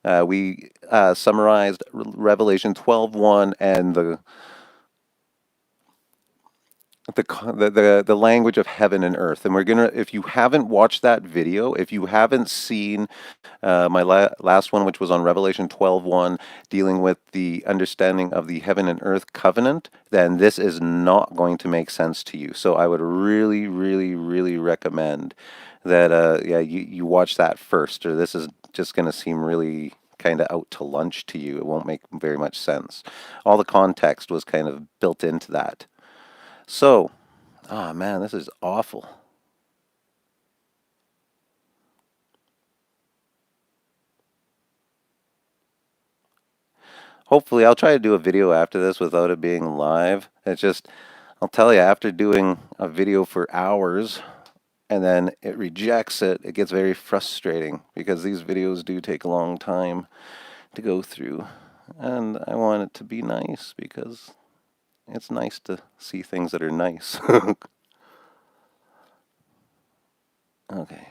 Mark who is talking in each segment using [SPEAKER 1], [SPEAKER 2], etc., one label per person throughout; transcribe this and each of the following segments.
[SPEAKER 1] We summarized Revelation 12:1 and the language of heaven and earth. And we're gonna, if you haven't watched that video, if you haven't seen my last one, which was on Revelation 12:1, dealing with the understanding of the heaven and earth covenant, then this is not going to make sense to you. So I would really, really, really recommend that yeah, you watch that first, or this is just going to seem really kind of out to lunch to you. It won't make very much sense. All the context was kind of built into that. So, oh man, this is awful. Hopefully, I'll try to do a video after this without it being live. It's just, I'll tell you, after doing a video for hours and then it rejects it, it gets very frustrating because these videos do take a long time to go through. And I want it to be nice because it's nice to see things that are nice. Okay.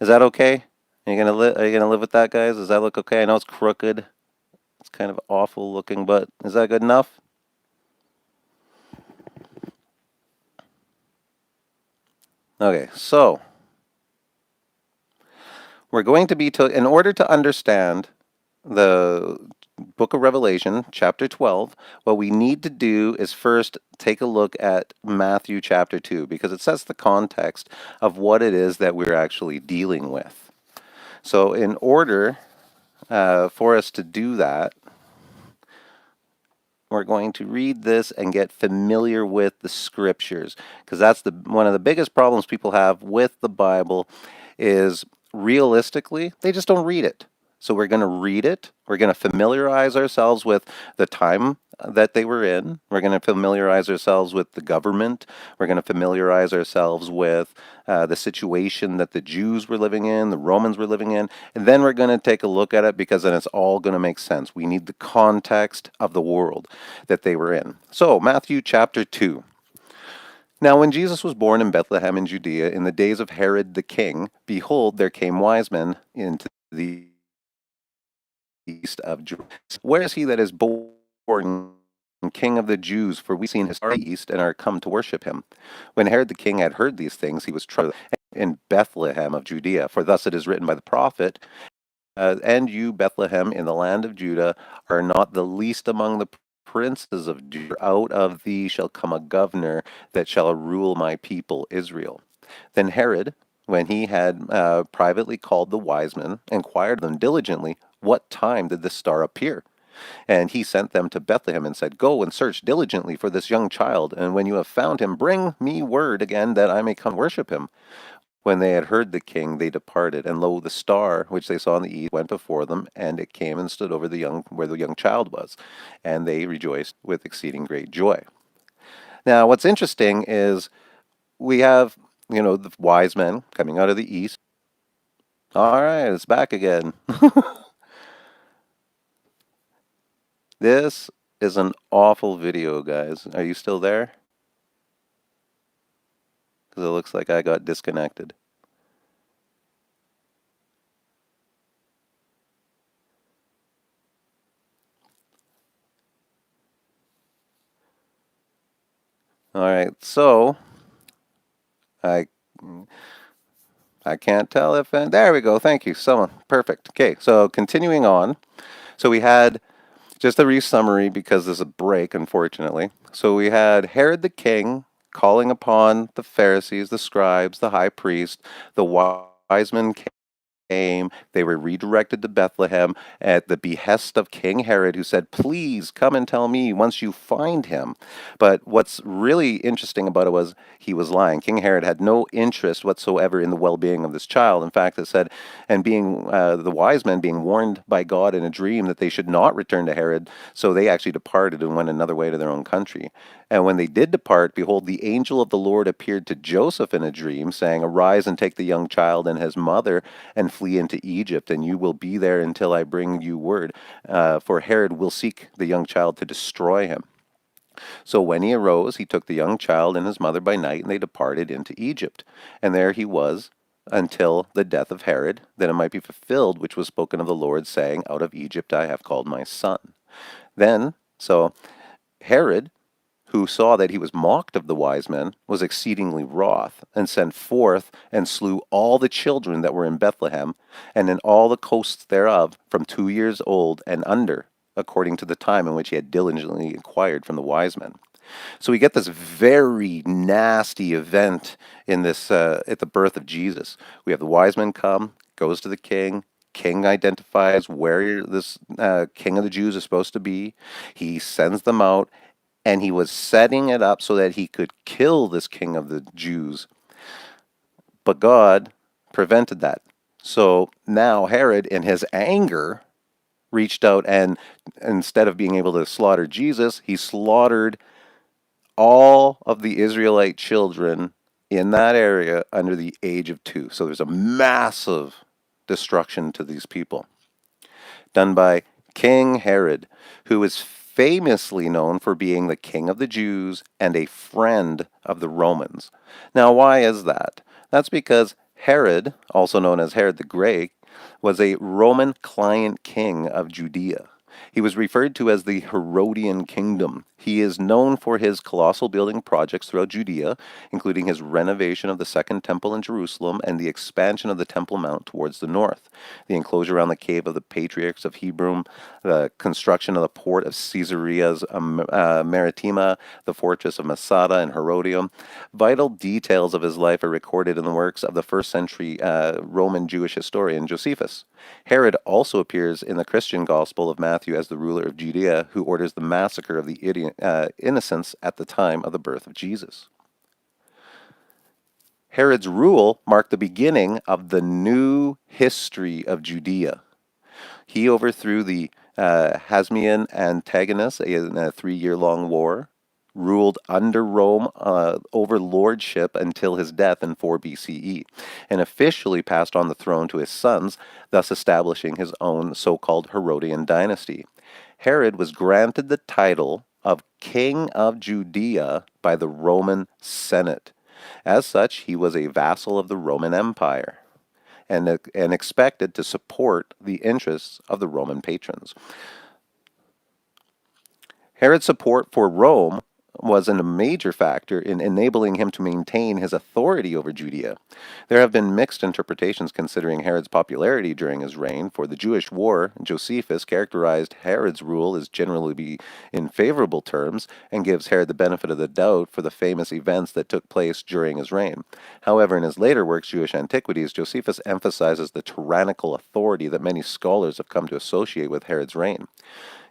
[SPEAKER 1] Is that okay? Are you gonna live with that, guys? Does that look okay? I know it's crooked. It's kind of awful looking, but is that good enough? Okay, so we're going to be in order to understand the book of Revelation, chapter 12, what we need to do is first take a look at Matthew chapter 2 because it sets the context of what it is that we're actually dealing with. So, in order for us to do that, we're going to read this and get familiar with the scriptures because that's one of the biggest problems people have with the Bible is realistically they just don't read it. So we're going to read it. We're going to familiarize ourselves with the time that they were in. We're going to familiarize ourselves with the government. We're going to familiarize ourselves with the situation that the Jews were living in, the Romans were living in. And then we're going to take a look at it because then it's all going to make sense. We need the context of the world that they were in. So, Matthew chapter 2. Now, when Jesus was born in Bethlehem in Judea in the days of Herod the king, behold, there came wise men into the east of Jerusalem. Where is he that is born King of the Jews? For we seen his star in the east and are come to worship him. When Herod the king had heard these things, he was troubled in Bethlehem of Judea. For thus it is written by the prophet, and you, Bethlehem, in the land of Judah, are not the least among the princes of Judah. Out of thee shall come a governor that shall rule my people Israel. Then Herod, when he had privately called the wise men, inquired of them diligently, what time did this star appear? And he sent them to Bethlehem and said, go and search diligently for this young child, and when you have found him, bring me word again that I may come worship him. When they had heard the king, they departed, and lo, the star which they saw in the east went before them, and it came and stood over where the young child was, and they rejoiced with exceeding great joy. Now, what's interesting is we have, the wise men coming out of the east. All right, it's back again. This is an awful video, guys. Are you still there? Because it looks like I got disconnected. All right, so I I can't tell if there we go. Thank you, someone. Perfect. Okay, so continuing on. So we had just a summary because there's a break, unfortunately. So we had Herod the king calling upon the Pharisees, the scribes, the high priest, the wise men came. They were redirected to Bethlehem at the behest of King Herod, who said, please come and tell me once you find him. But what's really interesting about it was he was lying. King Herod had no interest whatsoever in the well-being of this child. In fact, it said, and being the wise men being warned by God in a dream that they should not return to Herod, so they actually departed and went another way to their own country. And when they did depart, behold, the angel of the Lord appeared to Joseph in a dream, saying, arise and take the young child and his mother and flee into Egypt, and you will be there until I bring you word. For Herod will seek the young child to destroy him. So when he arose, he took the young child and his mother by night, and they departed into Egypt. And there he was until the death of Herod, that it might be fulfilled, which was spoken of the Lord, saying, Out of Egypt I have called my son. Then, so Herod, who saw that he was mocked of the wise men, was exceedingly wroth, and sent forth and slew all the children that were in Bethlehem, and in all the coasts thereof, from 2 years old and under, according to the time in which he had diligently inquired from the wise men. So we get this very nasty event in this at the birth of Jesus. We have the wise men come, goes to the king. King identifies where this king of the Jews is supposed to be. He sends them out, and he was setting it up so that he could kill this king of the Jews. But God prevented that. So now Herod, in his anger, reached out, and instead of being able to slaughter Jesus, he slaughtered all of the Israelite children in that area under the age of 2. So there's a massive destruction to these people done by King Herod, who is famously known for being the king of the Jews and a friend of the Romans. Now, why is that? That's because Herod, also known as Herod the Great, was a Roman client king of Judea. He was referred to as the Herodian kingdom. He is known for his colossal building projects throughout Judea, including his renovation of the Second Temple in Jerusalem and the expansion of the Temple Mount towards the north, the enclosure around the cave of the patriarchs of Hebron, the construction of the port of Caesarea's Maritima, the fortress of Masada and Herodium. Vital details of his life are recorded in the works of the first century Roman Jewish historian Josephus. Herod also appears in the Christian Gospel of Matthew as the ruler of Judea who orders the massacre of the innocents at the time of the birth of Jesus. Herod's rule marked the beginning of the new history of Judea. He overthrew the Hasmonean antagonists in a 3-year-long war, ruled under Rome over lordship until his death in 4 BCE, and officially passed on the throne to his sons, thus establishing his own so-called Herodian dynasty. Herod was granted the title of King of Judea by the Roman Senate. As such, he was a vassal of the Roman Empire and expected to support the interests of the Roman patrons. Herod's support for Rome was a major factor in enabling him to maintain his authority over Judea. There have been mixed interpretations considering Herod's popularity during his reign. For the Jewish War, Josephus characterized Herod's rule as generally in favorable terms and gives Herod the benefit of the doubt for the famous events that took place during his reign. However, in his later works, Jewish Antiquities, Josephus emphasizes the tyrannical authority that many scholars have come to associate with Herod's reign.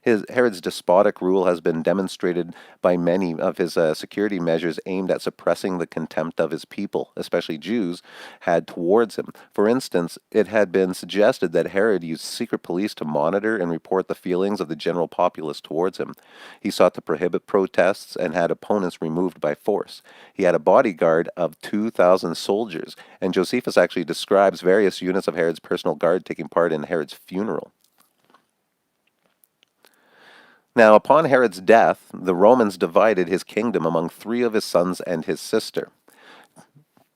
[SPEAKER 1] Herod's despotic rule has been demonstrated by many of his security measures aimed at suppressing the contempt of his people, especially Jews, had towards him. For instance, it had been suggested that Herod used secret police to monitor and report the feelings of the general populace towards him. He sought to prohibit protests and had opponents removed by force. He had a bodyguard of 2,000 soldiers, and Josephus actually describes various units of Herod's personal guard taking part in Herod's funeral. Now, upon Herod's death, the Romans divided his kingdom among 3 of his sons and his sister.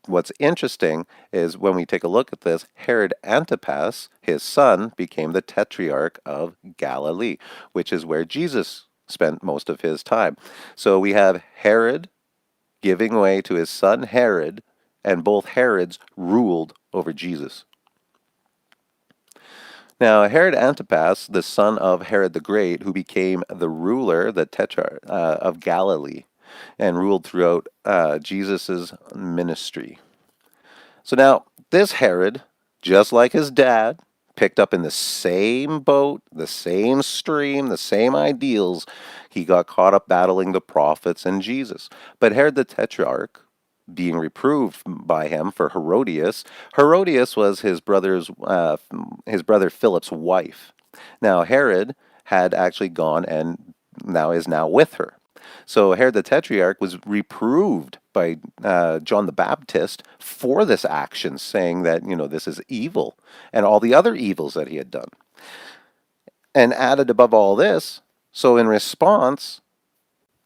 [SPEAKER 1] What's interesting is when we take a look at this, Herod Antipas, his son, became the tetrarch of Galilee, which is where Jesus spent most of his time. So we have Herod giving way to his son Herod, and both Herods ruled over Jesus. Now, Herod Antipas, the son of Herod the Great, who became the ruler, the tetrarch of Galilee, and ruled throughout Jesus' ministry. So now, this Herod, just like his dad, picked up in the same boat, the same stream, the same ideals. He got caught up battling the prophets and Jesus. But Herod the Tetrarch, being reproved by him for Herodias. Herodias was his brother Philip's wife. Now Herod had actually gone and is now with her. So Herod the Tetrarch was reproved by John the Baptist for this action, saying that, this is evil, and all the other evils that he had done. And added above all this, so in response,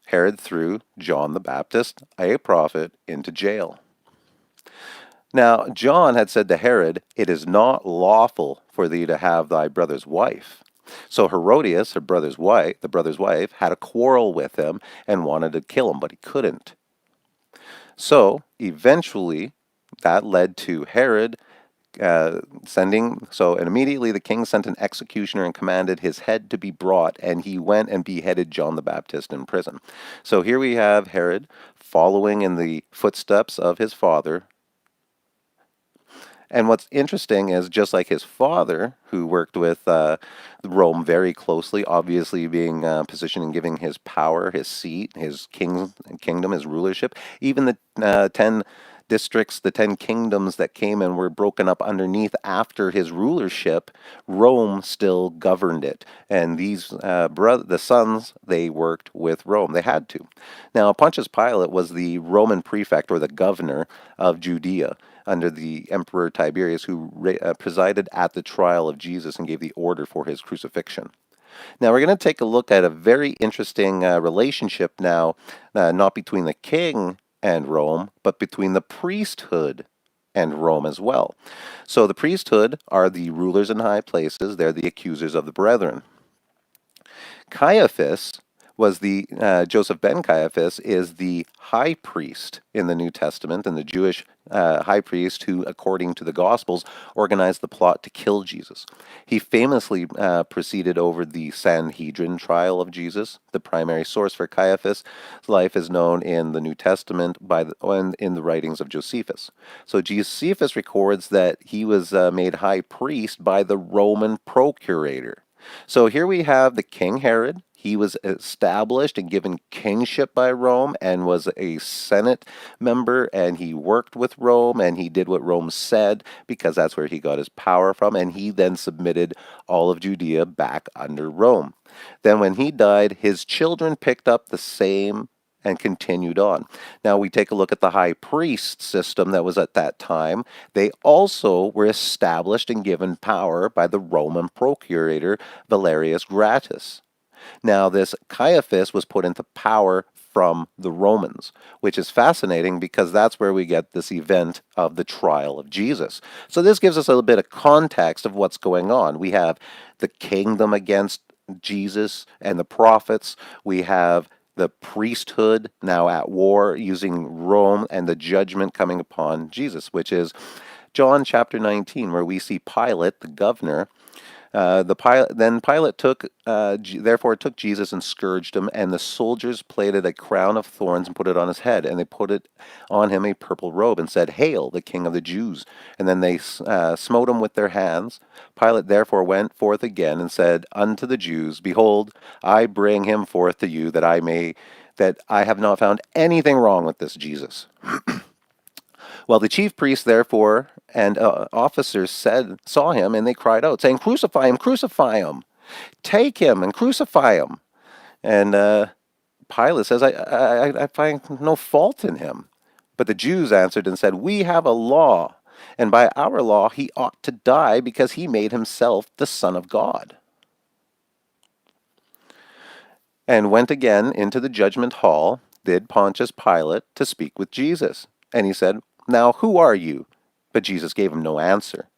[SPEAKER 1] Herod threw John the Baptist, a prophet, into jail. Now John had said to Herod, "It is not lawful for thee to have thy brother's wife." So Herodias, her brother's wife, the brother's wife, had a quarrel with him and wanted to kill him, but he couldn't. So eventually, that led to Herod and immediately the king sent an executioner and commanded his head to be brought, and he went and beheaded John the Baptist in prison. So here we have Herod following in the footsteps of his father. And what's interesting is just like his father, who worked with Rome very closely, obviously being positioned and giving his power, his seat, his kingdom, his rulership, even the 10 districts, the 10 kingdoms that came and were broken up underneath after his rulership, Rome still governed it. And the sons, they worked with Rome. They had to. Now, Pontius Pilate was the Roman prefect or the governor of Judea under the Emperor Tiberius, who presided at the trial of Jesus and gave the order for his crucifixion. Now, we're going to take a look at a very interesting relationship now, not between the king and Rome, but between the priesthood and Rome as well. So the priesthood are the rulers in high places. They're the accusers of the brethren. Caiaphas was Joseph ben Caiaphas is the high priest in the New Testament, and the Jewish high priest who, according to the Gospels, organized the plot to kill Jesus. He famously presided over the Sanhedrin trial of Jesus. The primary source for Caiaphas' life is known in the New Testament and in the writings of Josephus. So Josephus records that he was made high priest by the Roman procurator. So here we have the King Herod. He was established and given kingship by Rome and was a Senate member, and he worked with Rome and he did what Rome said because that's where he got his power from, and he then submitted all of Judea back under Rome. Then when he died, his children picked up the same and continued on. Now we take a look at the high priest system that was at that time. They also were established and given power by the Roman procurator Valerius Gratus. Now this Caiaphas was put into power from the Romans, which is fascinating because that's where we get this event of the trial of Jesus. So this gives us a little bit of context of what's going on. We have the kingdom against Jesus and the prophets. We have the priesthood now at war using Rome, and the judgment coming upon Jesus, which is John chapter 19, where we see Pilate, the governor. Then Pilate therefore took Jesus and scourged him, and the soldiers plaited a crown of thorns and put it on his head, and they put it on him a purple robe, and said, "Hail, the King of the Jews!" And then they smote him with their hands. Pilate therefore went forth again and said unto the Jews, "Behold, I bring him forth to you, that I have not found anything wrong with this Jesus." Well, the chief priests, therefore, and officers saw him, and they cried out, saying, "Crucify him, crucify him! Take him and crucify him!" And Pilate says, I find no fault in him. But the Jews answered and said, "We have a law, and by our law he ought to die, because he made himself the Son of God." And went again into the judgment hall, did Pontius Pilate, to speak with Jesus. And he said, "Now who are you?" But Jesus gave him no answer.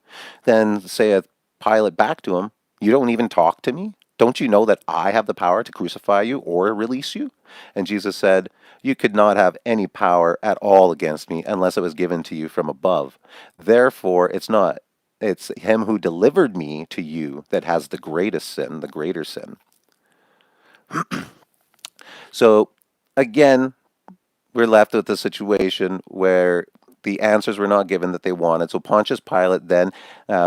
[SPEAKER 1] Then saith Pilate back to him, "You don't even talk to me? Don't you know that I have the power to crucify you or release you?" And Jesus said, "You could not have any power at all against me unless it was given to you from above. Therefore, it's him who delivered me to you that has the greatest sin, the greater sin." So again, we're left with a situation where the answers were not given that they wanted. So Pontius Pilate then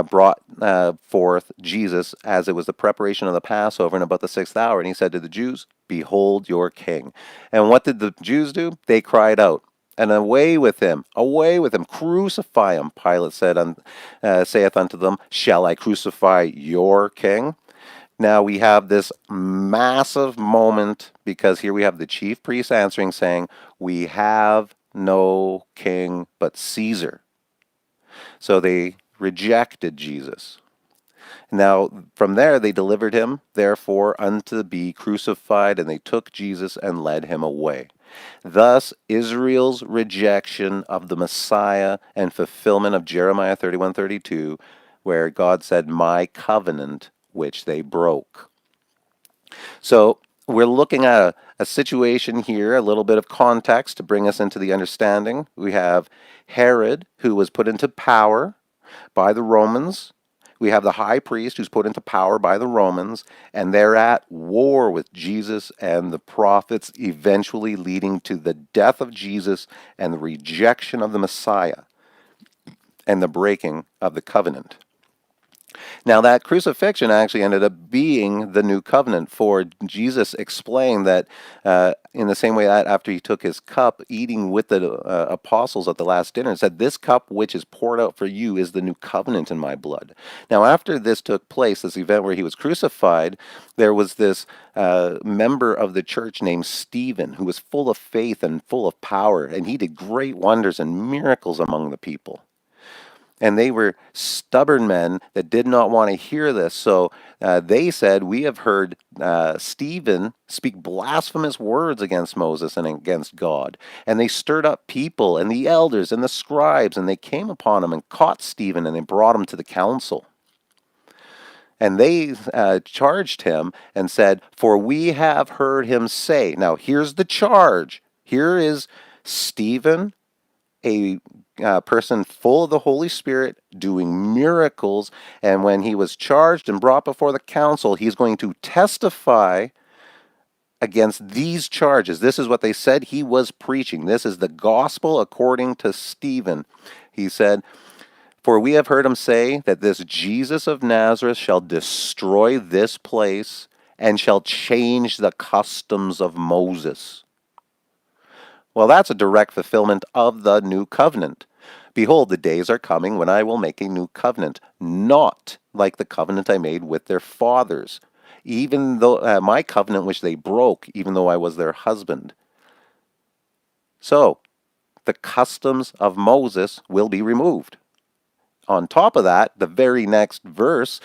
[SPEAKER 1] brought forth Jesus as it was the preparation of the Passover in about the 6th hour. And he said to the Jews, "Behold your king." And what did the Jews do? They cried out, "And away with him, crucify him." Pilate saith unto them, "Shall I crucify your king?" Now we have this massive moment because here we have the chief priest answering, saying, "We have no king but Caesar." So they rejected Jesus. Now from there they delivered him, therefore, unto be crucified, and they took Jesus and led him away. Thus, Israel's rejection of the Messiah and fulfillment of Jeremiah 31:32, where God said, "My covenant," which they broke. So we're looking at a situation here, a little bit of context to bring us into the understanding. We have Herod, who was put into power by the Romans. We have the high priest who's put into power by the Romans, and they're at war with Jesus and the prophets, eventually leading to the death of Jesus and the rejection of the Messiah and the breaking of the covenant. Now, that crucifixion actually ended up being the new covenant, for Jesus explained that in the same way that after he took his cup, eating with the apostles at the last dinner, and said, "This cup which is poured out for you is the new covenant in my blood." Now, after this took place, this event where he was crucified, there was this member of the church named Stephen, who was full of faith and full of power, and he did great wonders and miracles among the people. And they were stubborn men that did not want to hear this. So they said, "We have heard Stephen speak blasphemous words against Moses and against God." And they stirred up people and the elders and the scribes, and they came upon him and caught Stephen and they brought him to the council. And they charged him and said, "For we have heard him say." Now, here's the charge. Here is Stephen, a person full of the Holy Spirit, doing miracles. And when he was charged and brought before the council, he's going to testify against these charges. This is what they said he was preaching. This is the gospel according to Stephen. He said, "For we have heard him say that this Jesus of Nazareth shall destroy this place and shall change the customs of Moses." Well, that's a direct fulfillment of the new covenant. "Behold, the days are coming when I will make a new covenant, not like the covenant I made with their fathers, even though my covenant which they broke, even though I was their husband." So, the customs of Moses will be removed. On top of that, the very next verse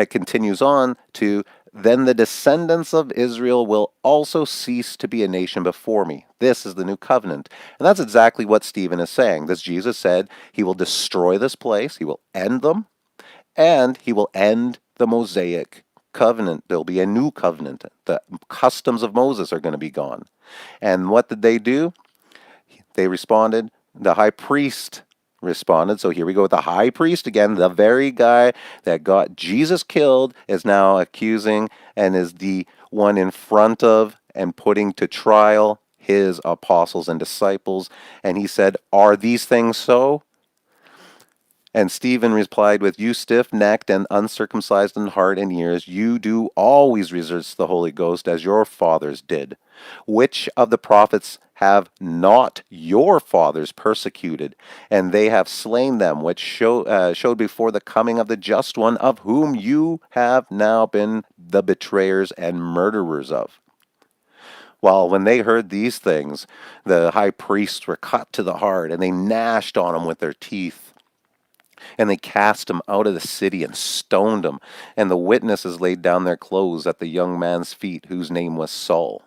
[SPEAKER 1] continues on to, "Then the descendants of Israel will also cease to be a nation before me." This is the new covenant. And that's exactly what Stephen is saying. This Jesus said he will destroy this place, he will end them, and he will end the Mosaic covenant. There'll be a new covenant. The customs of Moses are going to be gone. And what did they do? They responded, the high priest responded. So here we go with the high priest again. The very guy that got Jesus killed is now accusing and is the one in front of and putting to trial his apostles and disciples. And he said, "Are these things so?" And Stephen replied with, "You stiff-necked and uncircumcised in heart and ears, you do always resist the Holy Ghost as your fathers did. Which of the prophets have not your fathers persecuted? And they have slain them, which showed before the coming of the just one, of whom you have now been the betrayers and murderers of." Well, when they heard these things, the high priests were cut to the heart, and they gnashed on him with their teeth. And they cast him out of the city and stoned him. And the witnesses laid down their clothes at the young man's feet, whose name was Saul.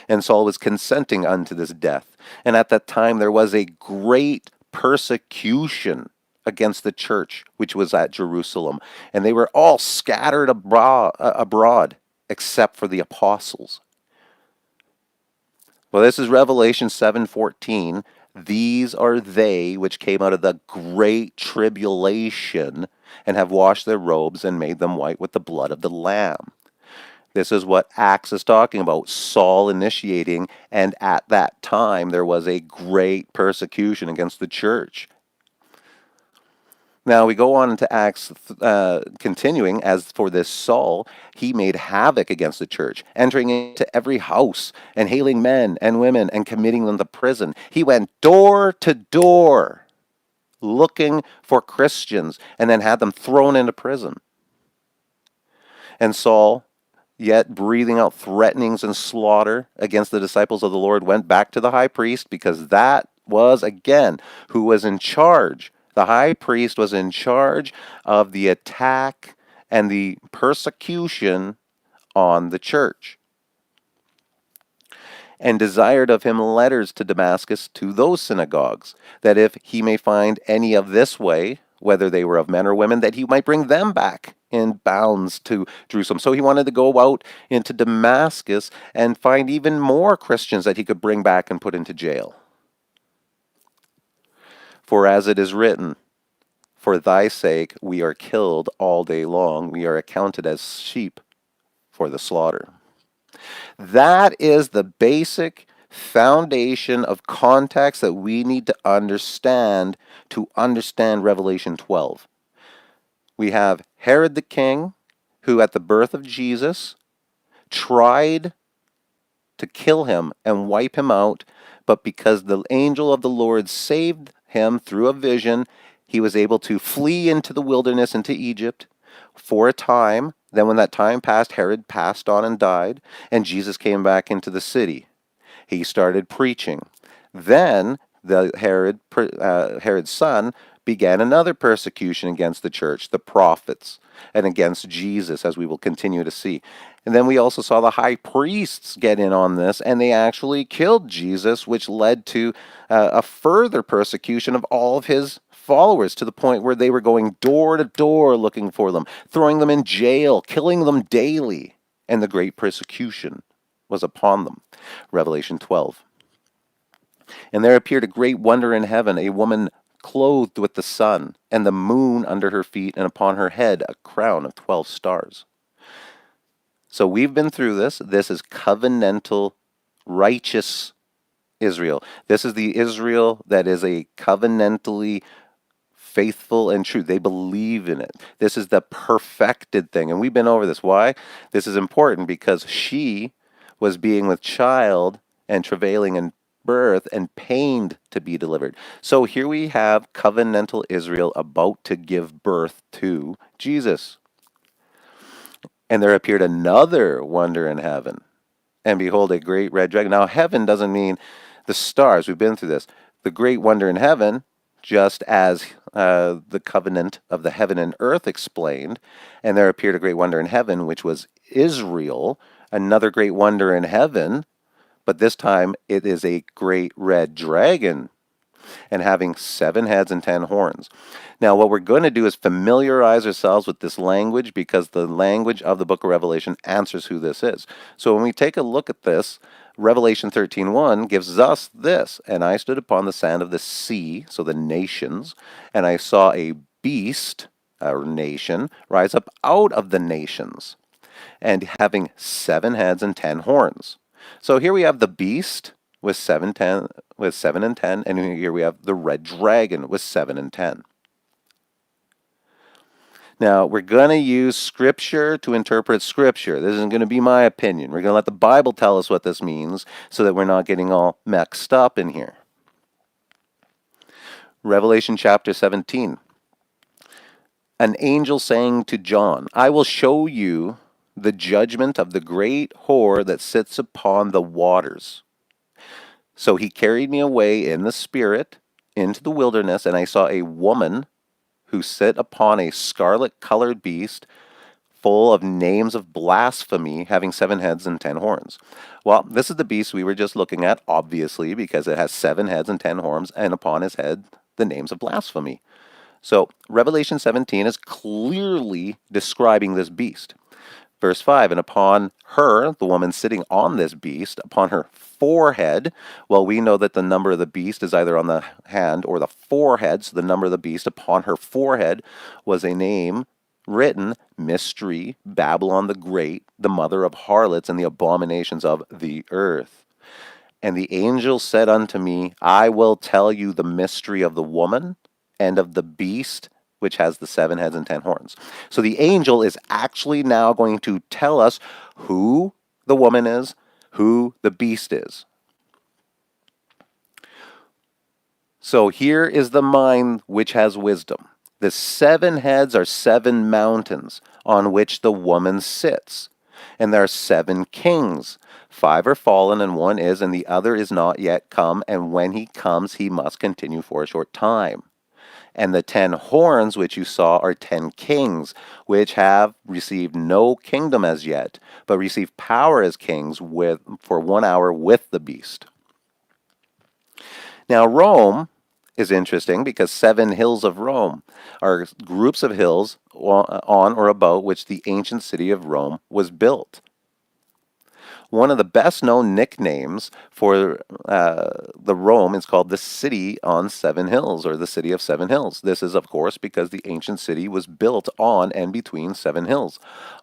[SPEAKER 1] And Saul was consenting unto this death. And at that time there was a great persecution against the church, which was at Jerusalem. And they were all scattered abroad except for the apostles. Well, this is Revelation 7:14. "These are they which came out of the great tribulation and have washed their robes and made them white with the blood of the Lamb." This is what Acts is talking about, Saul initiating, and at that time there was a great persecution against the church. Now we go on into Acts, continuing, "As for this Saul, he made havoc against the church, entering into every house, and hailing men and women, and committing them to prison. He went door to door, looking for Christians, and then had them thrown into prison." And Saul, yet breathing out threatenings and slaughter against the disciples of the Lord, went back to the high priest, because that was, again, who was in charge. The high priest was in charge of the attack and the persecution on the church. and desired of him letters to Damascus to those synagogues, that if he may find any of this way, whether they were of men or women, that he might bring them back in bounds to Jerusalem. So he wanted to go out into Damascus and find even more Christians that he could bring back and put into jail. For as it is written, for thy sake we are killed all day long, we are accounted as sheep for the slaughter. That is the basic foundation of context that we need to understand Revelation 12. We have Herod the king, who at the birth of Jesus tried to kill him and wipe him out, but because the angel of the Lord saved him through a vision, he was able to flee into the wilderness, into Egypt, for a time. Then when that time passed, Herod passed on and died, and Jesus came back into the city. He started preaching. Then Herod's son began another persecution against the church, the prophets, and against Jesus, as we will continue to see. And then we also saw the high priests get in on this, and they actually killed Jesus, which led to a further persecution of all of his followers, to the point where they were going door to door looking for them, throwing them in jail, killing them daily, and the great persecution was upon them. Revelation 12. And there appeared a great wonder in heaven, a woman clothed with the sun, and the moon under her feet, and upon her head a crown of 12 stars. So we've been through this. This is covenantal, righteous Israel. This is the Israel that is a covenantally faithful and true. They believe in it. This is the perfected thing. And we've been over this. Why? This is important because she was being with child and travailing in birth and pained to be delivered. So here we have covenantal Israel about to give birth to Jesus. And there appeared another wonder in heaven. And behold, a great red dragon. Now, heaven doesn't mean the stars. We've been through this. The great wonder in heaven, just as the covenant of the heaven and earth explained. And there appeared a great wonder in heaven, which was Israel. Another great wonder in heaven, but this time it is a great red dragon, and having 7 heads and 10 horns. Now, what we're going to do is familiarize ourselves with this language, because the language of the book of Revelation answers who this is. So when we take a look at this, Revelation 13:1 gives us this. And I stood upon the sand of the sea, so the nations, and I saw a beast, a nation, rise up out of the nations, and having 7 heads and 10 horns. So here we have the beast with 7 and 10, and here we have the red dragon with 7 and 10. Now, we're going to use Scripture to interpret Scripture. This isn't going to be my opinion. We're going to let the Bible tell us what this means so that we're not getting all mixed up in here. Revelation chapter 17. An angel saying to John, I will show you the judgment of the great whore that sits upon the waters. So he carried me away in the spirit into the wilderness, and I saw a woman who sat upon a scarlet-colored beast, full of names of blasphemy, having 7 heads and 10 horns. Well, this is the beast we were just looking at, obviously, because it has 7 heads and 10 horns, and upon his head the names of blasphemy. So Revelation 17 is clearly describing this beast. Verse 5, and upon her, the woman sitting on this beast, upon her forehead, well, we know that the number of the beast is either on the hand or the forehead, so the number of the beast upon her forehead was a name written, Mystery, Babylon the Great, the mother of harlots and the abominations of the earth. And the angel said unto me, I will tell you the mystery of the woman and of the beast, which has the 7 heads and 10 horns. So the angel is actually now going to tell us who the woman is, who the beast is. So here is the mind which has wisdom. The 7 heads are 7 mountains on which the woman sits. And there are 7 kings. 5 are fallen and 1 is, and the other is not yet come. And when he comes, he must continue for a short time. And the 10 horns which you saw are 10 kings, which have received no kingdom as yet, but receive power as kings for 1 hour with the beast. Now, Rome is interesting because 7 hills of Rome are groups of hills on or about which the ancient city of Rome was built. One of the best known nicknames for the Rome is called the City on 7 Hills, or the City of 7 Hills. This is, of course, because the ancient city was built on and between 7 hills,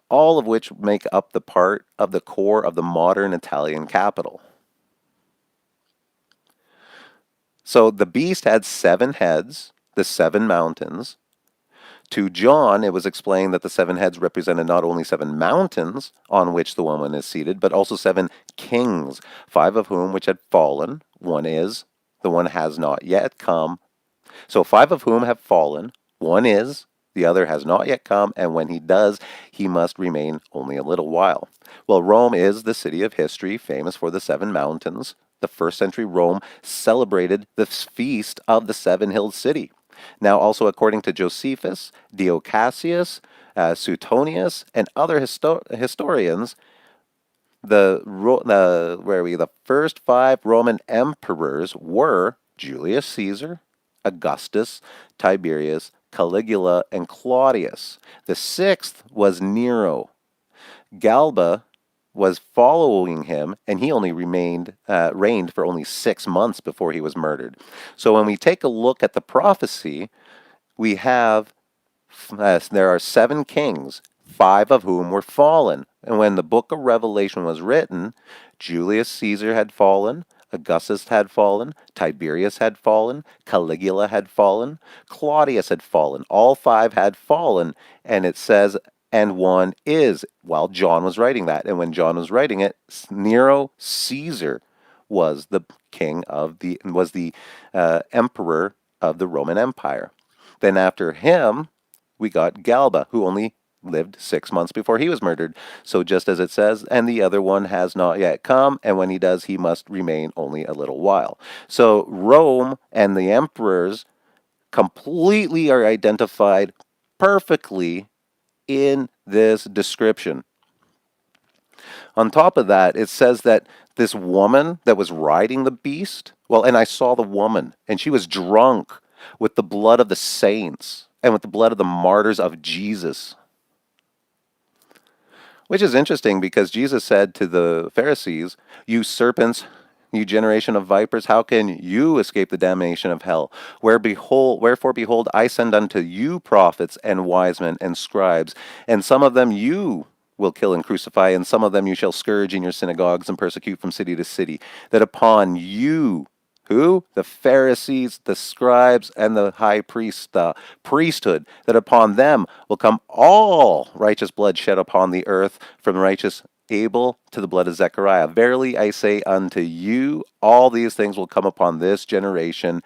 [SPEAKER 1] all of which make up the part of the core of the modern Italian capital. So the beast had 7 heads, the 7 mountains. To John, it was explained that the 7 heads represented not only 7 mountains on which the woman is seated, but also 7 kings, 5 of whom which had fallen. One is, the one has not yet come. So 5 of whom have fallen. One is, the other has not yet come, and when he does, he must remain only a little while. Well, Rome is the city of history, famous for the 7 mountains. The first century Rome celebrated the feast of the 7-hilled city. Now, also according to Josephus, Dio-Cassius, Suetonius, and other historians, the first 5 Roman emperors were Julius Caesar, Augustus, Tiberius, Caligula, and Claudius. The 6th was Nero. Galba was following him, and he only reigned for only 6 months before he was murdered. So when we take a look at the prophecy, we have there are 7 kings, 5 of whom were fallen. And when the book of Revelation was written, Julius Caesar had fallen, Augustus had fallen, Tiberius had fallen, Caligula had fallen, Claudius had fallen. All 5 had fallen, and it says, and one is, while John was writing that. And when John was writing it, Nero Caesar was the emperor of the Roman Empire. Then after him, we got Galba, who only lived 6 months before he was murdered. So just as it says, and the other one has not yet come, and when he does, he must remain only a little while. So Rome and the emperors completely are identified perfectly in this description. On top of that, it says that this woman that was riding the beast, well, and I saw the woman, and she was drunk with the blood of the saints and with the blood of the martyrs of Jesus. Which is interesting because Jesus said to the Pharisees, "You serpents, you generation of vipers, how can you escape the damnation of hell? Wherefore, behold, I send unto you prophets and wise men and scribes, and some of them you will kill and crucify, and some of them you shall scourge in your synagogues and persecute from city to city, that upon you," who? The Pharisees, the scribes, and the high priest, the priesthood, "that upon them will come all righteous blood shed upon the earth, from righteous Abel to the blood of Zechariah. Verily I say unto you, all these things will come upon this generation.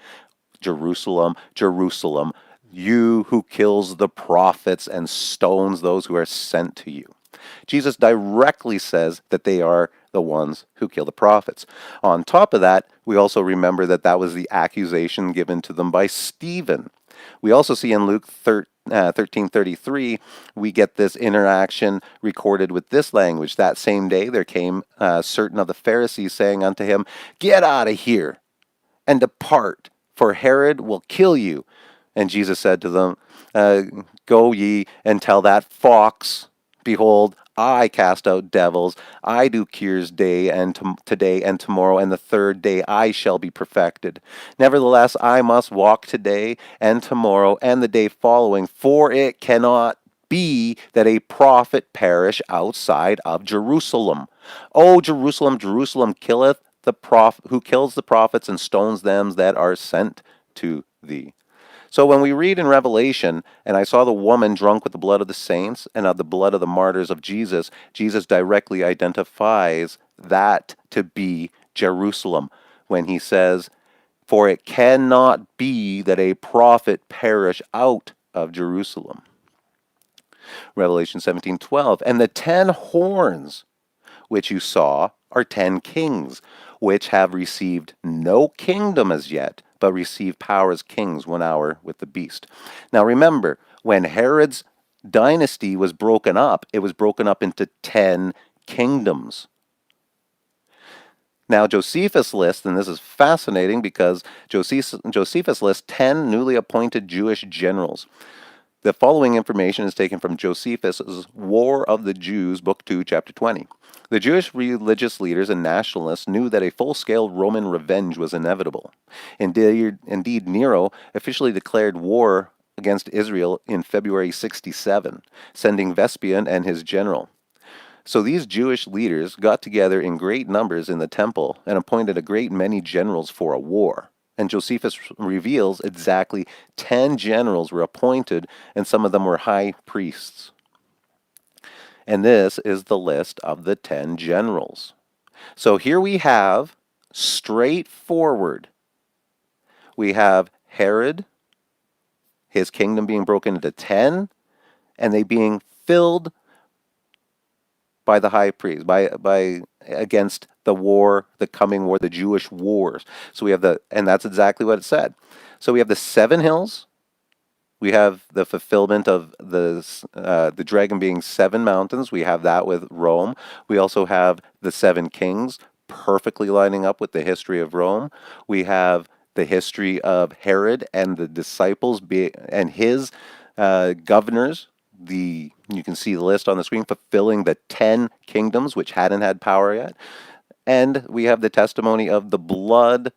[SPEAKER 1] Jerusalem, Jerusalem, you who kills the prophets and stones those who are sent to you." Jesus directly says that they are the ones who kill the prophets. On top of that, we also remember that that was the accusation given to them by Stephen. We also see in Luke 13:33, we get this interaction recorded with this language. That same day there came certain of the Pharisees saying unto him, "Get out of here and depart, for Herod will kill you." And Jesus said to them, "Go ye and tell that fox, behold, I cast out devils, I do cures today and tomorrow, and the 3rd day I shall be perfected. Nevertheless, I must walk today and tomorrow and the day following, for it cannot be that a prophet perish outside of Jerusalem. O Jerusalem, Jerusalem, who kills the prophets and stones them that are sent to thee." So when we read in Revelation, "And I saw the woman drunk with the blood of the saints and of the blood of the martyrs of Jesus," Jesus directly identifies that to be Jerusalem when he says, "For it cannot be that a prophet perish out of Jerusalem." Revelation 17:12, "And the 10 horns which you saw are 10 kings, which have received no kingdom as yet, but received power as kings 1 hour with the beast. Now remember, when Herod's dynasty was broken up, it was broken up into 10 kingdoms. Now Josephus lists, and this is fascinating because Josephus lists 10 newly appointed Jewish generals. The following information is taken from Josephus' War of the Jews, Book 2, Chapter 20. The Jewish religious leaders and nationalists knew that a full-scale Roman revenge was inevitable. Indeed, Nero officially declared war against Israel in February 67, sending Vespasian and his general. So these Jewish leaders got together in great numbers in the temple and appointed a great many generals for a war. And Josephus reveals exactly 10 generals were appointed, and some of them were high priests. And this is the list of the 10 generals. So here we have, straightforward, we have Herod, his kingdom being broken into 10, and they being filled by the high priest, by against the war, the coming war, the Jewish wars. So we have and that's exactly what it said. So we have the 7 hills. We have the fulfillment of the dragon being 7 mountains. We have that with Rome. We also have the 7 kings, perfectly lining up with the history of Rome. We have the history of Herod and the disciples and his governors. You can see the list on the screen, fulfilling the 10 kingdoms which hadn't had power yet. And we have the testimony of the blood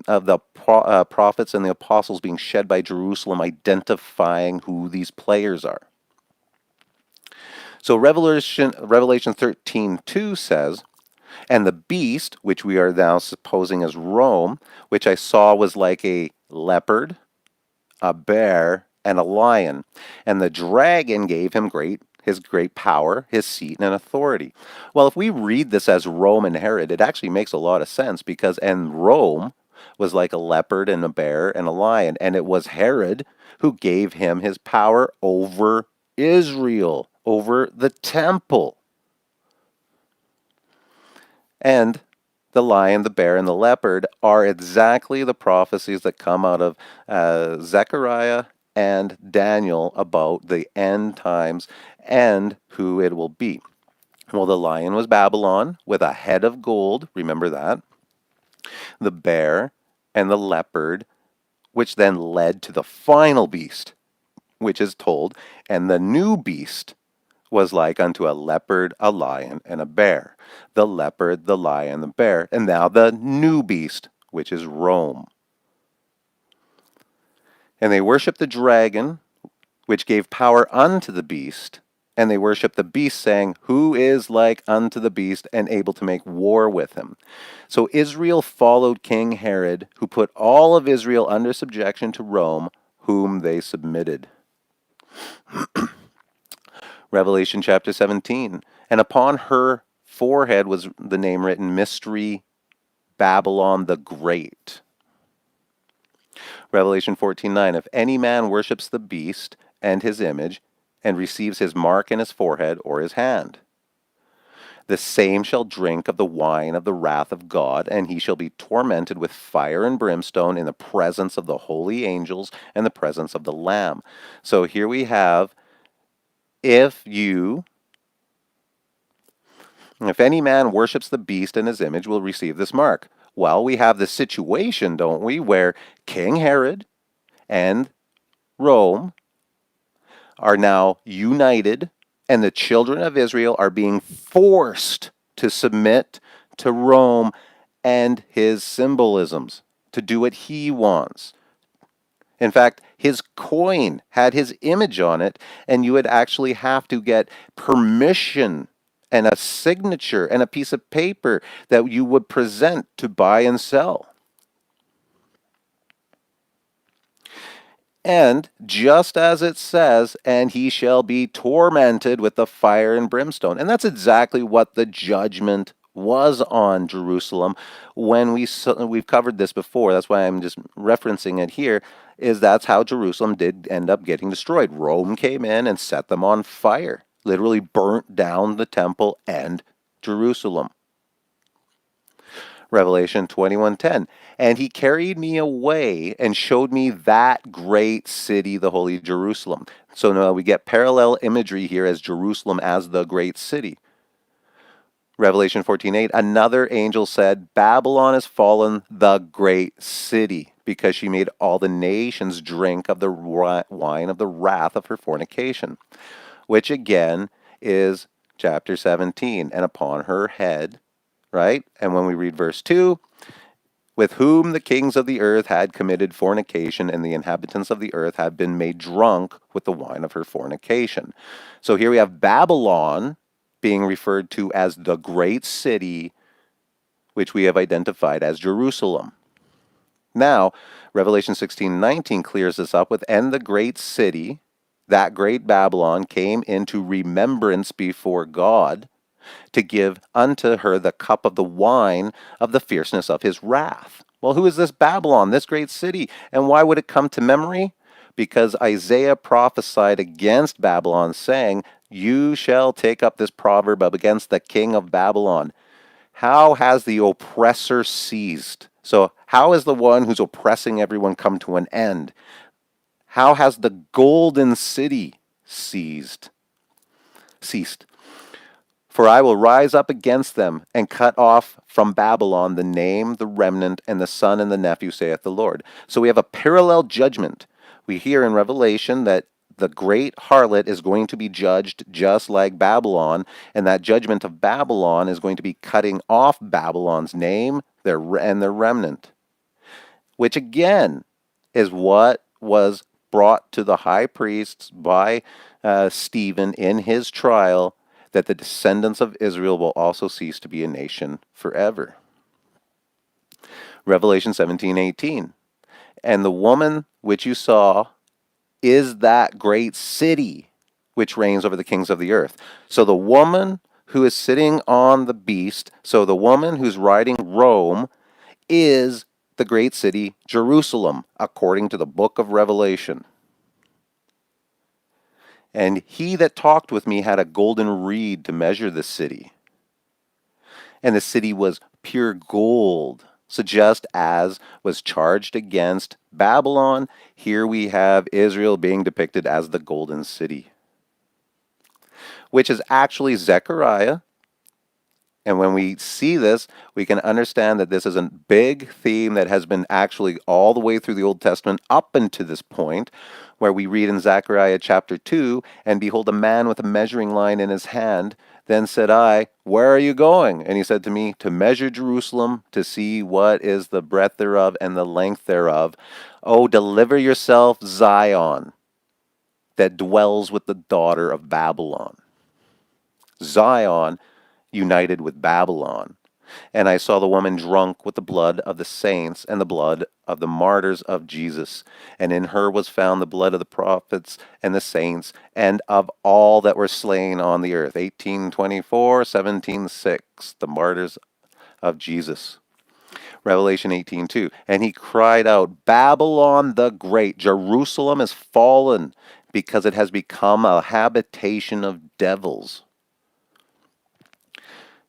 [SPEAKER 1] of the prophets and the apostles being shed by Jerusalem, identifying who these players are. So Revelation 13:2 says, "And the beast, which we are now supposing as Rome, which I saw was like a leopard, a bear, and a lion. And the dragon gave him his great power, his seat, and authority." Well, if we read this as Rome and Herod, it actually makes a lot of sense and Rome was like a leopard and a bear and a lion, and it was Herod who gave him his power over Israel, over the temple. And the lion, the bear, and the leopard are exactly the prophecies that come out of Zechariah and Daniel about the end times and who it will be. Well, the lion was Babylon with a head of gold, remember that. The bear and the leopard, which then led to the final beast, which is told, and the new beast was like unto a leopard, a lion, and a bear. The leopard, the lion, the bear, and now the new beast, which is Rome. And they worshiped the dragon, which gave power unto the beast, and they worshiped the beast, saying, "Who is like unto the beast and able to make war with him?" So Israel followed King Herod, who put all of Israel under subjection to Rome, whom they submitted. Revelation chapter 17. "And upon her forehead was the name written, Mystery Babylon the Great." Revelation 14:9. "If any man worships the beast and his image, and receives his mark in his forehead or his hand, the same shall drink of the wine of the wrath of God, and he shall be tormented with fire and brimstone in the presence of the holy angels and the presence of the Lamb." So here we have, if any man worships the beast and his image will receive this mark. Well, we have the situation, don't we, where King Herod and Rome are now united, and the children of Israel are being forced to submit to Rome and his symbolisms, to do what he wants. In fact, his coin had his image on it, and you would actually have to get permission and a signature and a piece of paper that you would present to buy and sell. And just as it says, "and he shall be tormented with the fire and brimstone." And that's exactly what the judgment was on Jerusalem when we've covered this before. That's why I'm just referencing it here, is that's how Jerusalem did end up getting destroyed. Rome came in and set them on fire, literally burnt down the temple and Jerusalem. Revelation 21:10. And he carried me away and showed me that great city, the holy Jerusalem. So now we get parallel imagery here as Jerusalem as the great city. Revelation 14:8. Another angel said, Babylon is fallen, the great city, because she made all the nations drink of the wine of the wrath of her fornication, which again is chapter 17. And upon her head, right? And when we read verse 2, with whom the kings of the earth had committed fornication, and the inhabitants of the earth had been made drunk with the wine of her fornication. So here we have Babylon being referred to as the great city, which we have identified as Jerusalem. Now, Revelation 16:19 clears this up with, and the great city, that great Babylon, came into remembrance before God to give unto her the cup of the wine of the fierceness of his wrath. Well, who is this Babylon, this great city? And why would it come to memory? Because Isaiah prophesied against Babylon, saying, you shall take up this proverb up against the king of Babylon. How has the oppressor ceased? So how is the one who's oppressing everyone come to an end? How has the golden city ceased? For I will rise up against them and cut off from Babylon the name, the remnant, and the son and the nephew, saith the Lord. So we have a parallel judgment. We hear in Revelation that the great harlot is going to be judged just like Babylon, and that judgment of Babylon is going to be cutting off Babylon's name and their remnant, which again is what was brought to the high priests by Stephen in his trial, that the descendants of Israel will also cease to be a nation forever. Revelation 17:18. And the woman which you saw is that great city which reigns over the kings of the earth. So the woman who is sitting on the beast, so the woman who's riding Rome, is the great city Jerusalem, according to the book of Revelation. And he that talked with me had a golden reed to measure the city. And the city was pure gold. So just as was charged against Babylon, here we have Israel being depicted as the golden city, which is actually Zechariah. And when we see this, we can understand that this is a big theme that has been actually all the way through the Old Testament up until this point, where we read in Zechariah chapter 2, and behold, a man with a measuring line in his hand. Then said I, where are you going? And he said to me, to measure Jerusalem, to see what is the breadth thereof and the length thereof. Oh, deliver yourself, Zion, that dwells with the daughter of Babylon. Zion united with Babylon. And I saw the woman drunk with the blood of the saints and the blood of the martyrs of Jesus. And in her was found the blood of the prophets and the saints and of all that were slain on the earth. 18:24, 17:6, the martyrs of Jesus. Revelation 18:2. And he cried out, Babylon the great, Jerusalem is fallen, because it has become a habitation of devils.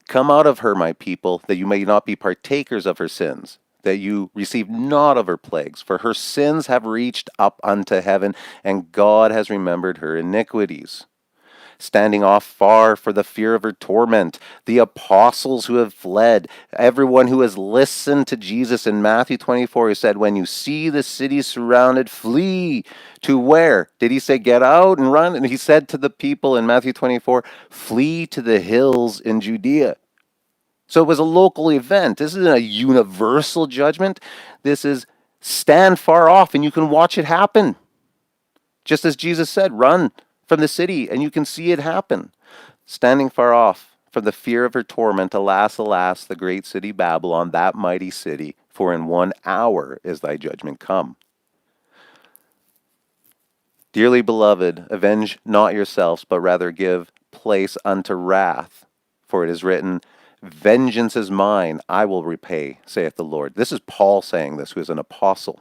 [SPEAKER 1] Come out of her, my people, that you may not be partakers of her sins, that you receive not of her plagues. For her sins have reached up unto heaven, and God has remembered her iniquities. Standing off far for the fear of her torment, the apostles who have fled, everyone who has listened to Jesus in Matthew 24, he said, when you see the city surrounded, flee to where? Did he say get out and run? And he said to the people in Matthew 24, flee to the hills in Judea. So it was a local event. This isn't a universal judgment. This is stand far off and you can watch it happen. Just as Jesus said, run from the city and you can see it happen. Standing far off from the fear of her torment, alas, alas, the great city Babylon, that mighty city, for in 1 hour is thy judgment come. Dearly beloved, avenge not yourselves, but rather give place unto wrath. For it is written, vengeance is mine, I will repay, saith the Lord. This is Paul saying this, who is an apostle.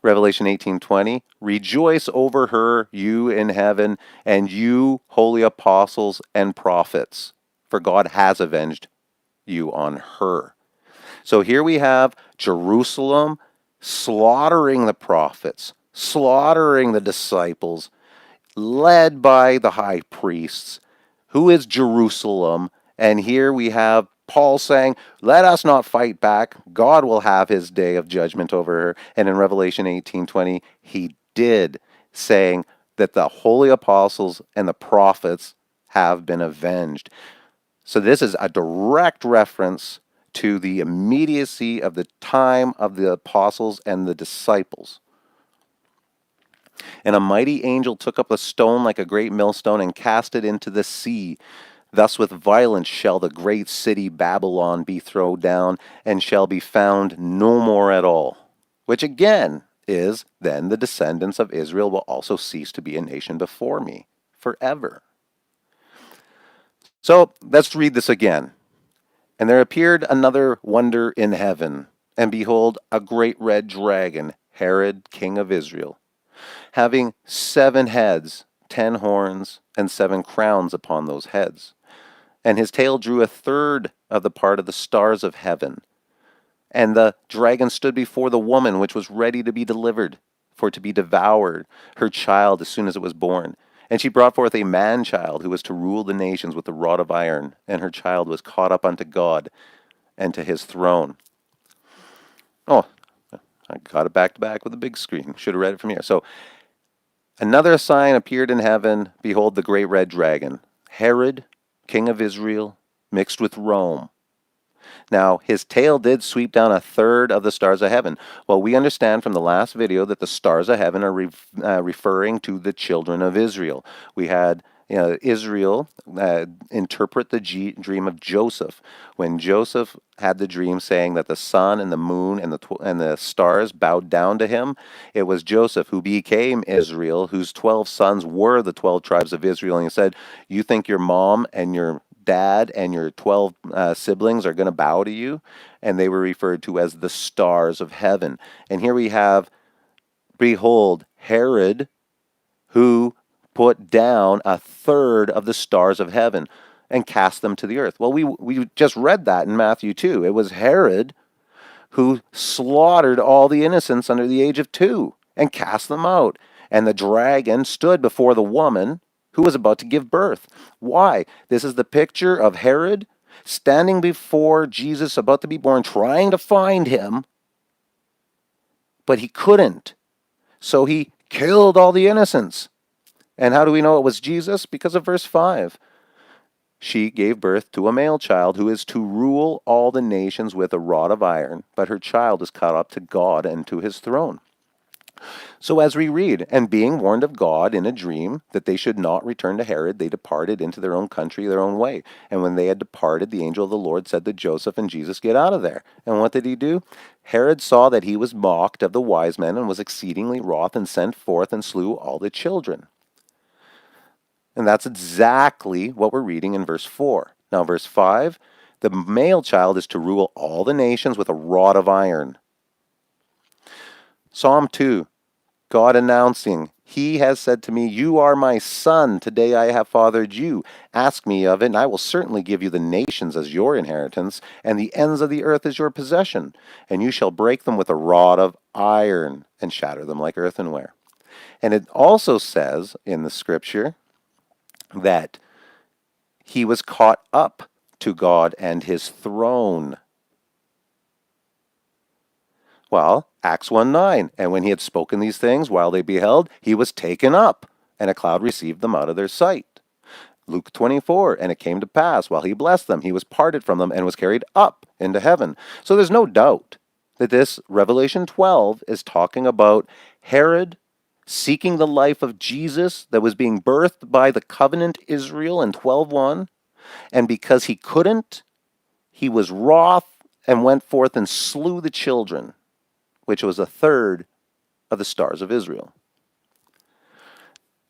[SPEAKER 1] Revelation 18:20, rejoice over her, you in heaven, and you, holy apostles and prophets, for God has avenged you on her. So here we have Jerusalem slaughtering the prophets, slaughtering the disciples, led by the high priests. Who is Jerusalem? And here we have Paul saying, let us not fight back. God will have his day of judgment over her. And in Revelation 18:20, he did, saying that the holy apostles and the prophets have been avenged. So this is a direct reference to the immediacy of the time of the apostles and the disciples. And a mighty angel took up a stone like a great millstone and cast it into the sea. Thus with violence shall the great city Babylon be thrown down, and shall be found no more at all. Which again is, then the descendants of Israel will also cease to be a nation before me forever. So let's read this again. And there appeared another wonder in heaven, and behold, a great red dragon, Herod, king of Israel, having 7 heads, 10 horns, and 7 crowns upon those heads. And his tail drew a third of the part of the stars of heaven. And the dragon stood before the woman which was ready to be delivered, for to be devoured her child as soon as it was born. And she brought forth a man-child who was to rule the nations with a rod of iron, and her child was caught up unto God and to his throne. Oh, I got it back to back with a big screen. Should have read it from here. So, another sign appeared in heaven. Behold, the great red dragon, Herod, king of Israel, mixed with Rome. Now, his tail did sweep down a third of the stars of heaven. Well, we understand from the last video that the stars of heaven are referring to the children of Israel. We had Israel interpret the dream of Joseph. When Joseph had the dream saying that the sun and the moon and the stars bowed down to him, it was Joseph who became Israel, whose 12 sons were the 12 tribes of Israel. And he said, you think your mom and your dad and your 12 siblings are going to bow to you? And they were referred to as the stars of heaven. And here we have, behold, Herod, who put down a third of the stars of heaven and cast them to the earth. Well, we just read that in Matthew 2. It was Herod who slaughtered all the innocents under the age of 2 and cast them out. And the dragon stood before the woman who was about to give birth. Why? This is the picture of Herod standing before Jesus about to be born, trying to find him, but he couldn't. So he killed all the innocents. And how do we know it was Jesus? Because of verse 5. She gave birth to a male child who is to rule all the nations with a rod of iron, but her child is caught up to God and to his throne. So as we read, and being warned of God in a dream that they should not return to Herod, they departed into their own country, their own way. And when they had departed, the angel of the Lord said to Joseph and Jesus, get out of there. And what did he do? Herod saw that he was mocked of the wise men and was exceedingly wroth and sent forth and slew all the children. And that's exactly what we're reading in verse 4. Now, verse 5, the male child is to rule all the nations with a rod of iron. Psalm 2, God announcing, he has said to me, you are my son. Today I have fathered you. Ask me of it, and I will certainly give you the nations as your inheritance, and the ends of the earth as your possession. And you shall break them with a rod of iron, and shatter them like earthenware. And it also says in the scripture that he was caught up to God and his throne. Well, Acts 1:9, and when he had spoken these things, while they beheld, he was taken up, and a cloud received them out of their sight. Luke 24, and it came to pass, while he blessed them, he was parted from them and was carried up into heaven. So there's no doubt that this Revelation 12 is talking about Herod seeking the life of Jesus that was being birthed by the covenant Israel in 12:1, and because he couldn't, he was wroth and went forth and slew the children, which was a third of the stars of Israel.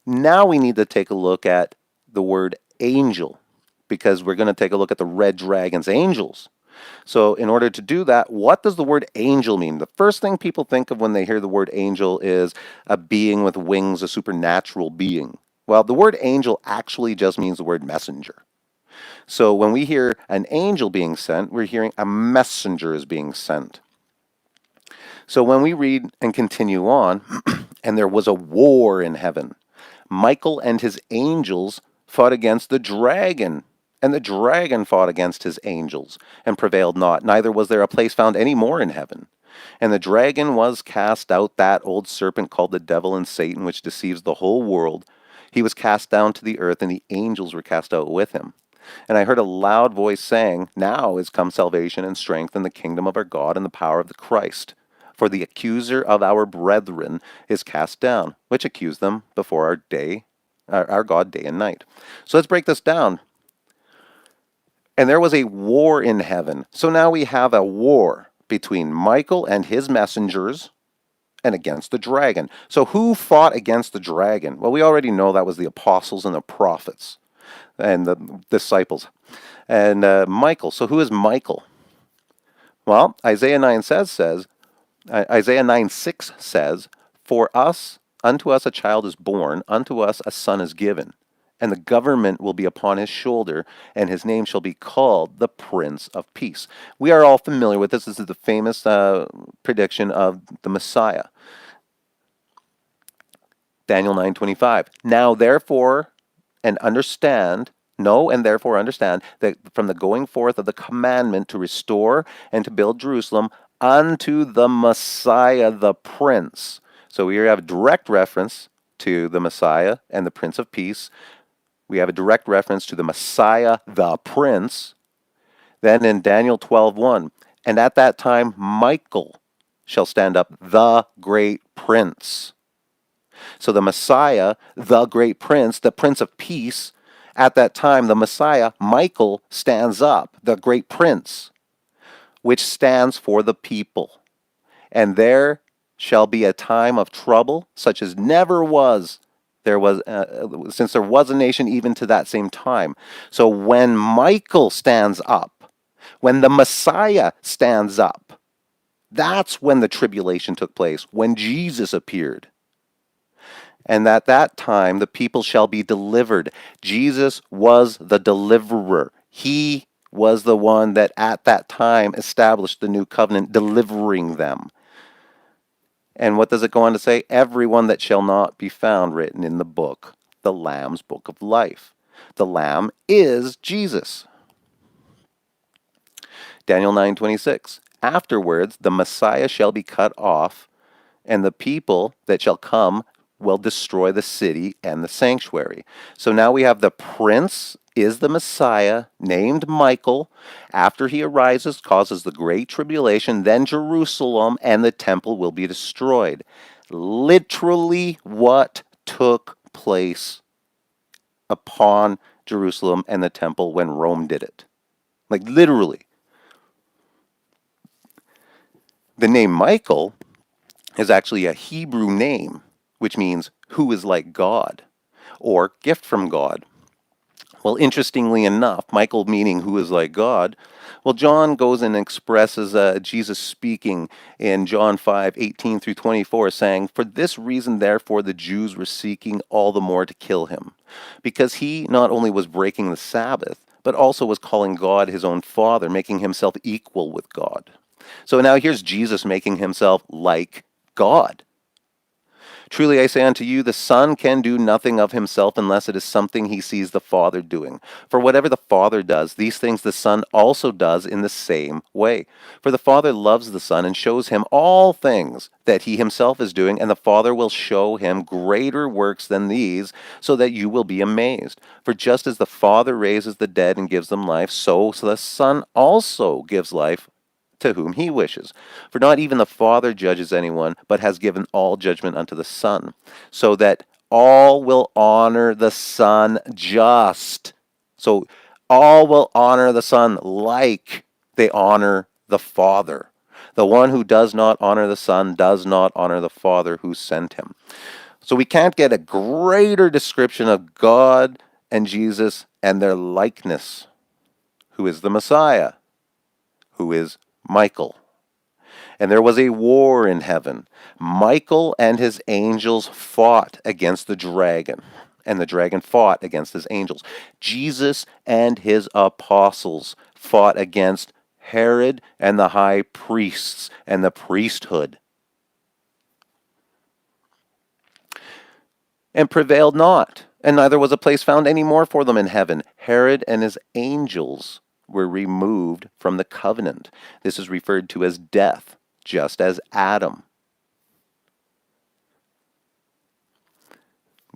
[SPEAKER 1] Now we need to take a look at the word angel, because we're going to take a look at the red dragon's angels. So in order to do that, what does the word angel mean? The first thing people think of when they hear the word angel is a being with wings, a supernatural being. Well, the word angel actually just means the word messenger. So when we hear an angel being sent, we're hearing a messenger is being sent. So when we read and continue on, and there was a war in heaven, Michael and his angels fought against the dragon, and the dragon fought against his angels, and prevailed not. Neither was there a place found any more in heaven. And the dragon was cast out, that old serpent called the devil and Satan, which deceives the whole world. He was cast down to the earth, and the angels were cast out with him. And I heard a loud voice saying, Now is come salvation and strength and the kingdom of our God and the power of the Christ. For the accuser of our brethren is cast down, which accused them before our God day and night. So let's break this down. And there was a war in heaven. So now we have a war between Michael and his messengers and against the dragon. So who fought against the dragon? Well, we already know that was the apostles and the prophets and the disciples. And Michael. So who is Michael? Well, Isaiah 9:6 says, For us, unto us a child is born, unto us a son is given, and the government will be upon his shoulder, and his name shall be called the Prince of Peace. We are all familiar with this. This is the famous prediction of the Messiah. Daniel 9:25. Now therefore, and understand, know and therefore understand that from the going forth of the commandment to restore and to build Jerusalem unto the Messiah the Prince. So we have a direct reference to the Messiah and the Prince of Peace. We have a direct reference to the Messiah the Prince. Then in Daniel 12:1, and at that time Michael shall stand up, the great prince. So the Messiah, the great prince, the Prince of Peace, at that time, the Messiah, Michael, stands up, the great prince, which stands for the people. And there shall be a time of trouble, such as never was. There was, since there was a nation even to that same time. So when Michael stands up, when the Messiah stands up, that's when the tribulation took place, when Jesus appeared. And at that time the people shall be delivered. Jesus was the deliverer. He was the one that at that time established the new covenant, delivering them. And what does it go on to say? Everyone that shall not be found written in the book, the Lamb's book of life. The Lamb is Jesus. Daniel 9:26. Afterwards the Messiah shall be cut off, and the people that shall come will destroy the city and the sanctuary. So now we have the prince is the Messiah named Michael. After he arises, causes the great tribulation, then Jerusalem and the temple will be destroyed. Literally what took place upon Jerusalem and the temple when Rome did it. Like literally. The name Michael is actually a Hebrew name, which means who is like God, or gift from God. Well, interestingly enough, Michael meaning who is like God, well, John goes and expresses Jesus speaking in John 5:18 through 24, saying, For this reason, therefore, the Jews were seeking all the more to kill him, because he not only was breaking the Sabbath, but also was calling God his own Father, making himself equal with God. So now here's Jesus making himself like God. Truly I say unto you, the Son can do nothing of himself unless it is something he sees the Father doing. For whatever the Father does, these things the Son also does in the same way. For the Father loves the Son and shows him all things that he himself is doing, and the Father will show him greater works than these, so that you will be amazed. For just as the Father raises the dead and gives them life, so the Son also gives life to whom he wishes. For not even the Father judges anyone, but has given all judgment unto the Son, so that all will honor the Son just. So all will honor the Son like they honor the Father. The one who does not honor the Son does not honor the Father who sent him. So we can't get a greater description of God and Jesus and their likeness. Who is the Messiah? Who is Michael? And there was a war in heaven. Michael and his angels fought against the dragon. and the dragon fought against his angels. Jesus and his apostles fought against Herod and the high priests and the priesthood, and prevailed not, and neither was a place found any more for them in heaven. Herod and his angels were removed from the covenant. This is referred to as death, just as Adam.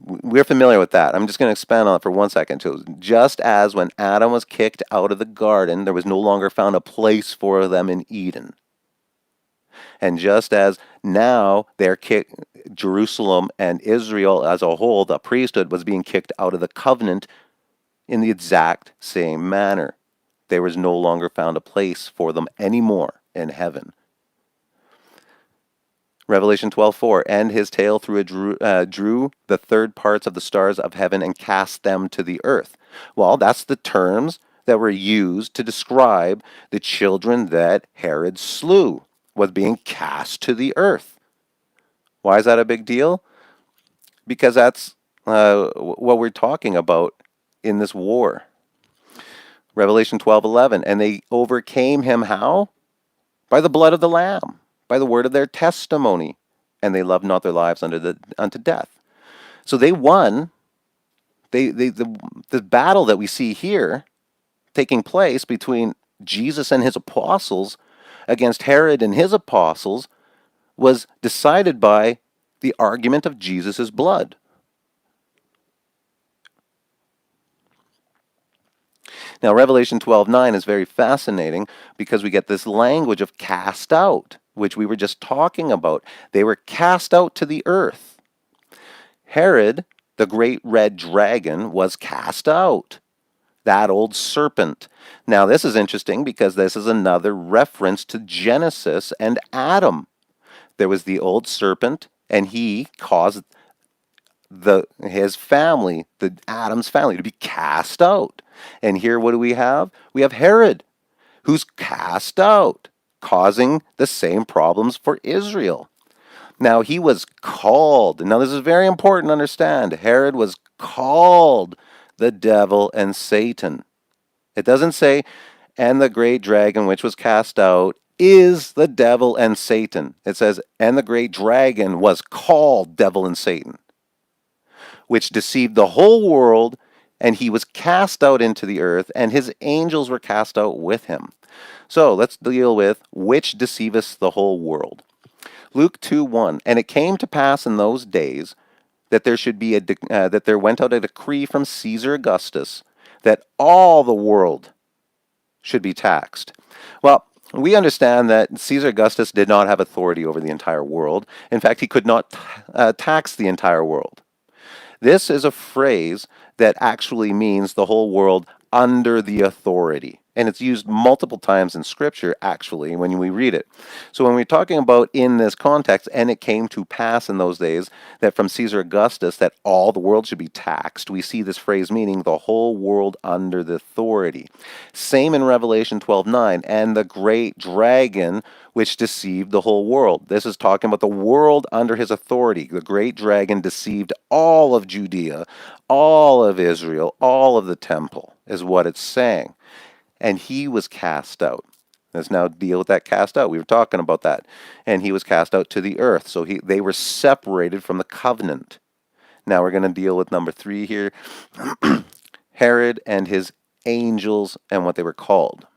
[SPEAKER 1] We're familiar with that. I'm just going to expand on it for 1 second. So just as when Adam was kicked out of the garden, there was no longer found a place for them in Eden. And just as now they're kicked, Jerusalem and Israel as a whole, the priesthood, was being kicked out of the covenant in the exact same manner. There was no longer found a place for them anymore in heaven. Revelation 12:4, and his tail drew the third parts of the stars of heaven and cast them to the earth. Well, that's the terms that were used to describe the children that Herod slew, was being cast to the earth. Why is that a big deal? Because that's what we're talking about in this war. Revelation 12:11, and they overcame him how? By the blood of the Lamb, by the word of their testimony, and they loved not their lives unto death. So they won. The battle that we see here taking place between Jesus and his apostles against Herod and his apostles was decided by the argument of Jesus' blood. Now, Revelation 12:9 is very fascinating because we get this language of cast out, which we were just talking about. They were cast out to the earth. Herod, the great red dragon, was cast out. That old serpent. Now, this is interesting because this is another reference to Genesis and Adam. There was the old serpent, and he caused his family, Adam's family, to be cast out. And here, what do we have? We have Herod, who's cast out, causing the same problems for Israel. Now, he was called. Now, this is very important to understand. Herod was called the devil and Satan. It doesn't say, and the great dragon which was cast out is the devil and Satan. It says, and the great dragon was called devil and Satan, which deceived the whole world, and he was cast out into the earth, and his angels were cast out with him. So let's deal with which deceiveth the whole world. Luke 2:1, and it came to pass in those days that there should be that there went out a decree from Caesar Augustus that all the world should be taxed. Well, we understand that Caesar Augustus did not have authority over the entire world. In fact, he could not tax the entire world. This is a phrase that actually means the whole world under the authority. And it's used multiple times in Scripture, actually, when we read it. So when we're talking about in this context, and it came to pass in those days that from Caesar Augustus that all the world should be taxed, we see this phrase meaning the whole world under the authority. Same in Revelation 12:9, and the great dragon which deceived the whole world. This is talking about the world under his authority. The great dragon deceived all of Judea, all of Israel, all of the temple, is what it's saying. And he was cast out. Let's now deal with that cast out. We were talking about that. And he was cast out to the earth. So they were separated from the covenant. Now we're going to deal with number 3 here. Herod and his angels and what they were called.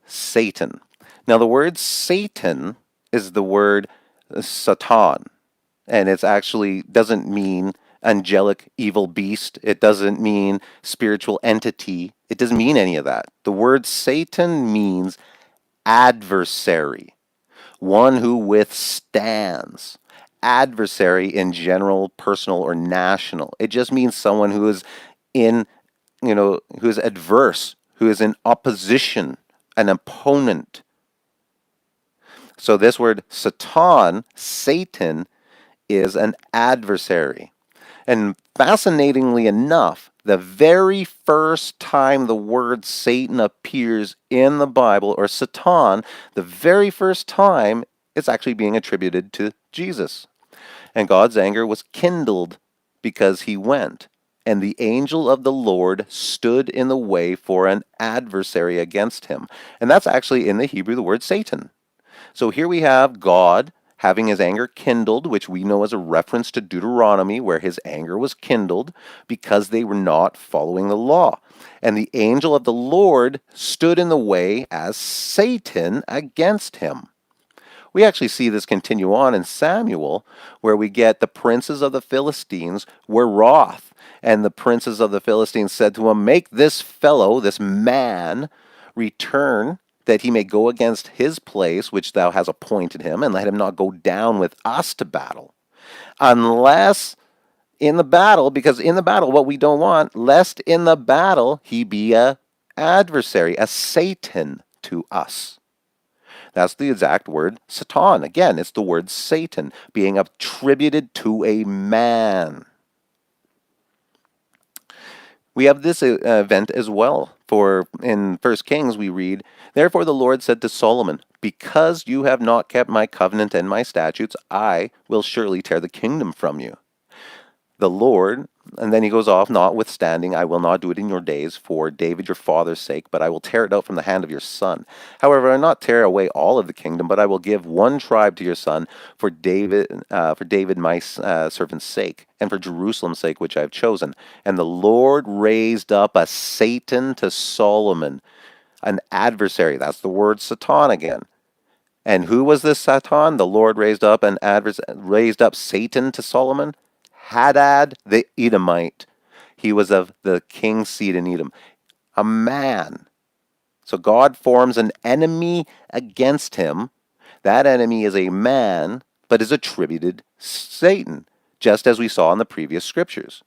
[SPEAKER 1] Satan. Now the word Satan is the word Satan. And it actually doesn't mean angelic evil beast. It doesn't mean spiritual entity. It doesn't mean any of that. The word Satan means adversary, one who withstands. Adversary in general, personal, or national. It just means someone who is who is adverse, who is in opposition, an opponent. So this word Satan, is an adversary. And fascinatingly enough, the very first time the word Satan appears in the Bible, or Satan, the very first time it's actually being attributed to Jesus. And God's anger was kindled because he went. And the angel of the Lord stood in the way for an adversary against him. And that's actually in the Hebrew the word Satan. So here we have God having his anger kindled, which we know as a reference to Deuteronomy, where his anger was kindled because they were not following the law. And the angel of the Lord stood in the way as Satan against him. We actually see this continue on in Samuel, where we get the princes of the Philistines were wroth. And the princes of the Philistines said to him, "Make this fellow, this man, return, that he may go against his place, which thou hast appointed him, and let him not go down with us to battle. Unless in the battle, because in the battle, what we don't want, lest in the battle he be a adversary, a Satan to us." That's the exact word Satan. Again, it's the word Satan being attributed to a man. We have this event as well. For in 1 Kings we read, "Therefore the Lord said to Solomon, because you have not kept my covenant and my statutes, I will surely tear the kingdom from you. The Lord," and then he goes off, "notwithstanding, I will not do it in your days for David your father's sake, but I will tear it out from the hand of your son. However, I will not tear away all of the kingdom, but I will give one tribe to your son for David my servant's sake, and for Jerusalem's sake, which I have chosen." And the Lord raised up a Satan to Solomon, an adversary. That's the word Satan again. And who was this Satan? The Lord raised up Satan to Solomon. Hadad the Edomite. He was of the king's seed in Edom. A man. So God forms an enemy against him. That enemy is a man, but is attributed Satan, just as we saw in the previous scriptures.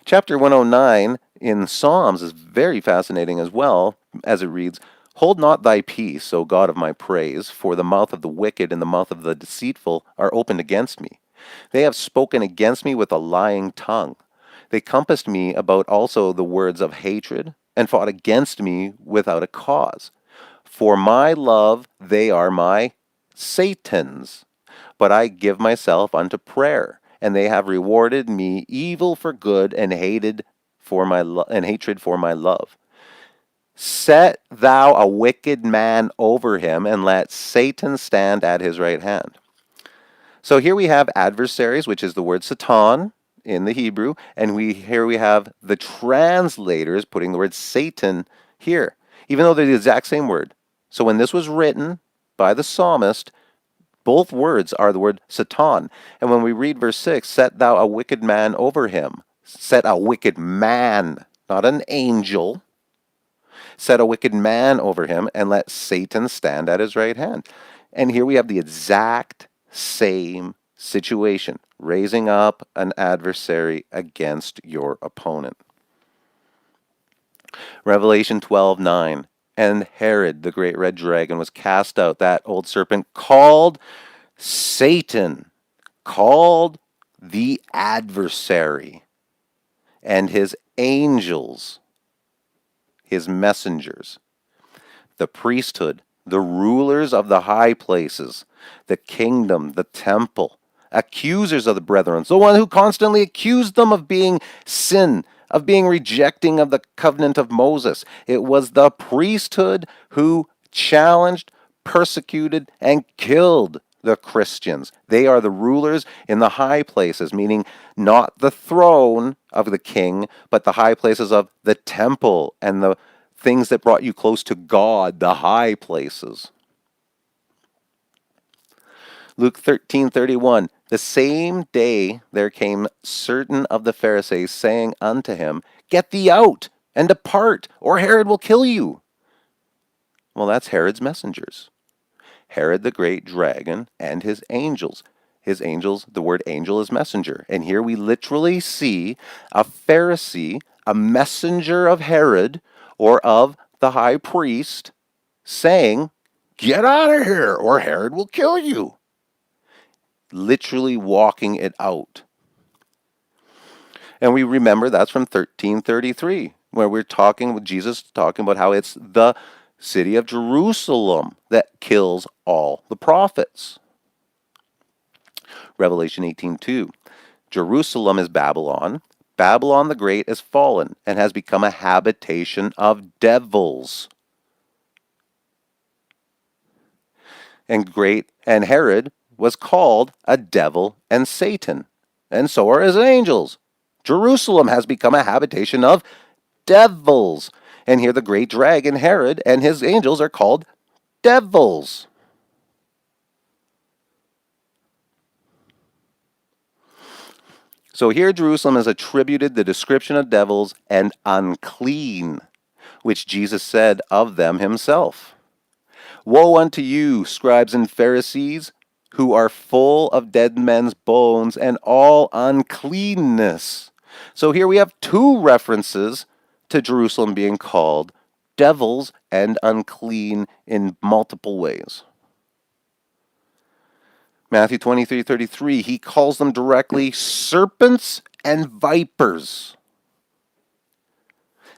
[SPEAKER 1] Chapter 109 in Psalms is very fascinating as well, as it reads, "Hold not thy peace, O God of my praise, for the mouth of the wicked and the mouth of the deceitful are opened against me. They have spoken against me with a lying tongue. They compassed me about also the words of hatred, and fought against me without a cause. For my love they are my Satans, but I give myself unto prayer, and they have rewarded me evil for good and hatred for my love. Set thou a wicked man over him, and let Satan stand at his right hand." So here we have adversaries, which is the word Satan in the Hebrew, and here we have the translators putting the word Satan here, even though they're the exact same word. So when this was written by the psalmist, both words are the word Satan. And when we read verse 6, "Set thou a wicked man over him," set a wicked man, not an angel, set a wicked man over him, and let Satan stand at his right hand. And here we have the exact same situation, raising up an adversary against your opponent. Revelation 12:9. "And Herod, the great red dragon, was cast out, that old serpent called Satan, called the adversary, and his angels, his messengers, the priesthood, the rulers of the high places, the kingdom, the temple, accusers of the brethren," the one who constantly accused them of being sin, of being rejecting of the covenant of Moses. It was the priesthood who challenged, persecuted, and killed the Christians. They are the rulers in the high places, meaning not the throne of the king, but the high places of the temple and the things that brought you close to God, the high places. Luke 13:31. "The same day there came certain of the Pharisees, saying unto him, Get thee out, and depart, or Herod will kill you." Well, that's Herod's messengers. Herod the great dragon and his angels. His angels, the word angel is messenger. And here we literally see a Pharisee, a messenger of Herod, or of the high priest, saying, "Get out of here, or Herod will kill you." Literally walking it out. And we remember that's from 1333, where we're talking with Jesus, talking about how it's the city of Jerusalem that kills all the prophets. Revelation 18:2. Jerusalem is Babylon. Babylon the Great is fallen and has become a habitation of devils. And Herod was called a devil and Satan, and so are his angels. Jerusalem has become a habitation of devils. And here the great dragon Herod and his angels are called devils. So here Jerusalem is attributed the description of devils and unclean, which Jesus said of them himself. Woe unto you, scribes and Pharisees, who are full of dead men's bones and all uncleanness. So here we have two references to Jerusalem being called devils and unclean in multiple ways. Matthew 23:33, he calls them directly serpents and vipers.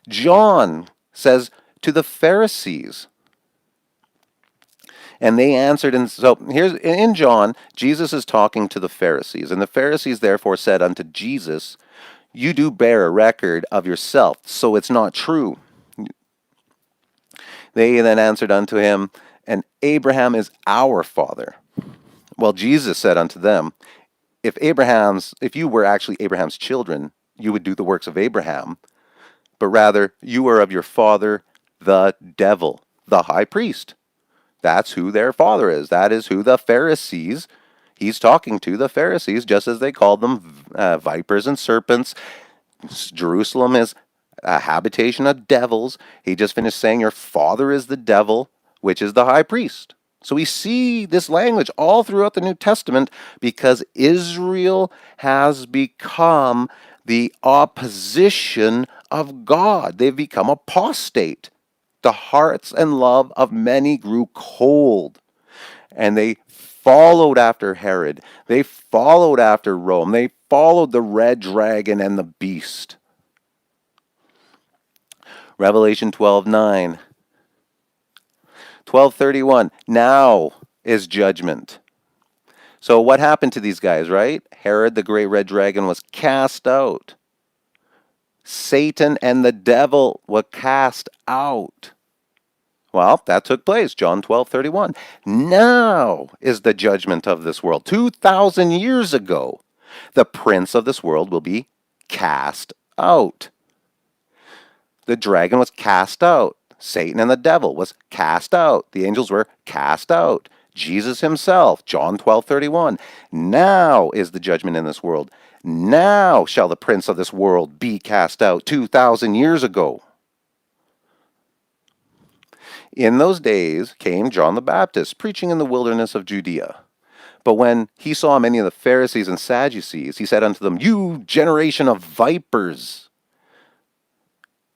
[SPEAKER 1] John says to the Pharisees, and they answered, and so here's in John, Jesus is talking to the Pharisees, and the Pharisees therefore said unto Jesus, you do bear a record of yourself, so it's not true. They then answered unto him, and Abraham is our father. Well, Jesus said unto them, if you were actually Abraham's children, you would do the works of Abraham, but rather you are of your father, the devil, the high priest. That's who their father is. That is who the Pharisees, he's talking to the Pharisees, just as they called them vipers and serpents. Jerusalem is a habitation of devils. He just finished saying your father is the devil, which is the high priest. So we see this language all throughout the New Testament because Israel has become the opposition of God. They've become apostate. The hearts and love of many grew cold, and they followed after Herod. They followed after Rome. They followed the red dragon and the beast. Revelation 12:9. 12:31. Now is judgment. So what happened to these guys, right? Herod, the great red dragon, was cast out. Satan and the devil were cast out. Well, that took place, John 12:31. Now is the judgment of this world. 2,000 years ago, the prince of this world will be cast out. The dragon was cast out. Satan and the devil was cast out. The angels were cast out. Jesus himself, John 12:31. Now is the judgment in this world. Now shall the prince of this world be cast out 2,000 years ago. In those days came John the Baptist, preaching in the wilderness of Judea. But when he saw many of the Pharisees and Sadducees, he said unto them, you generation of vipers,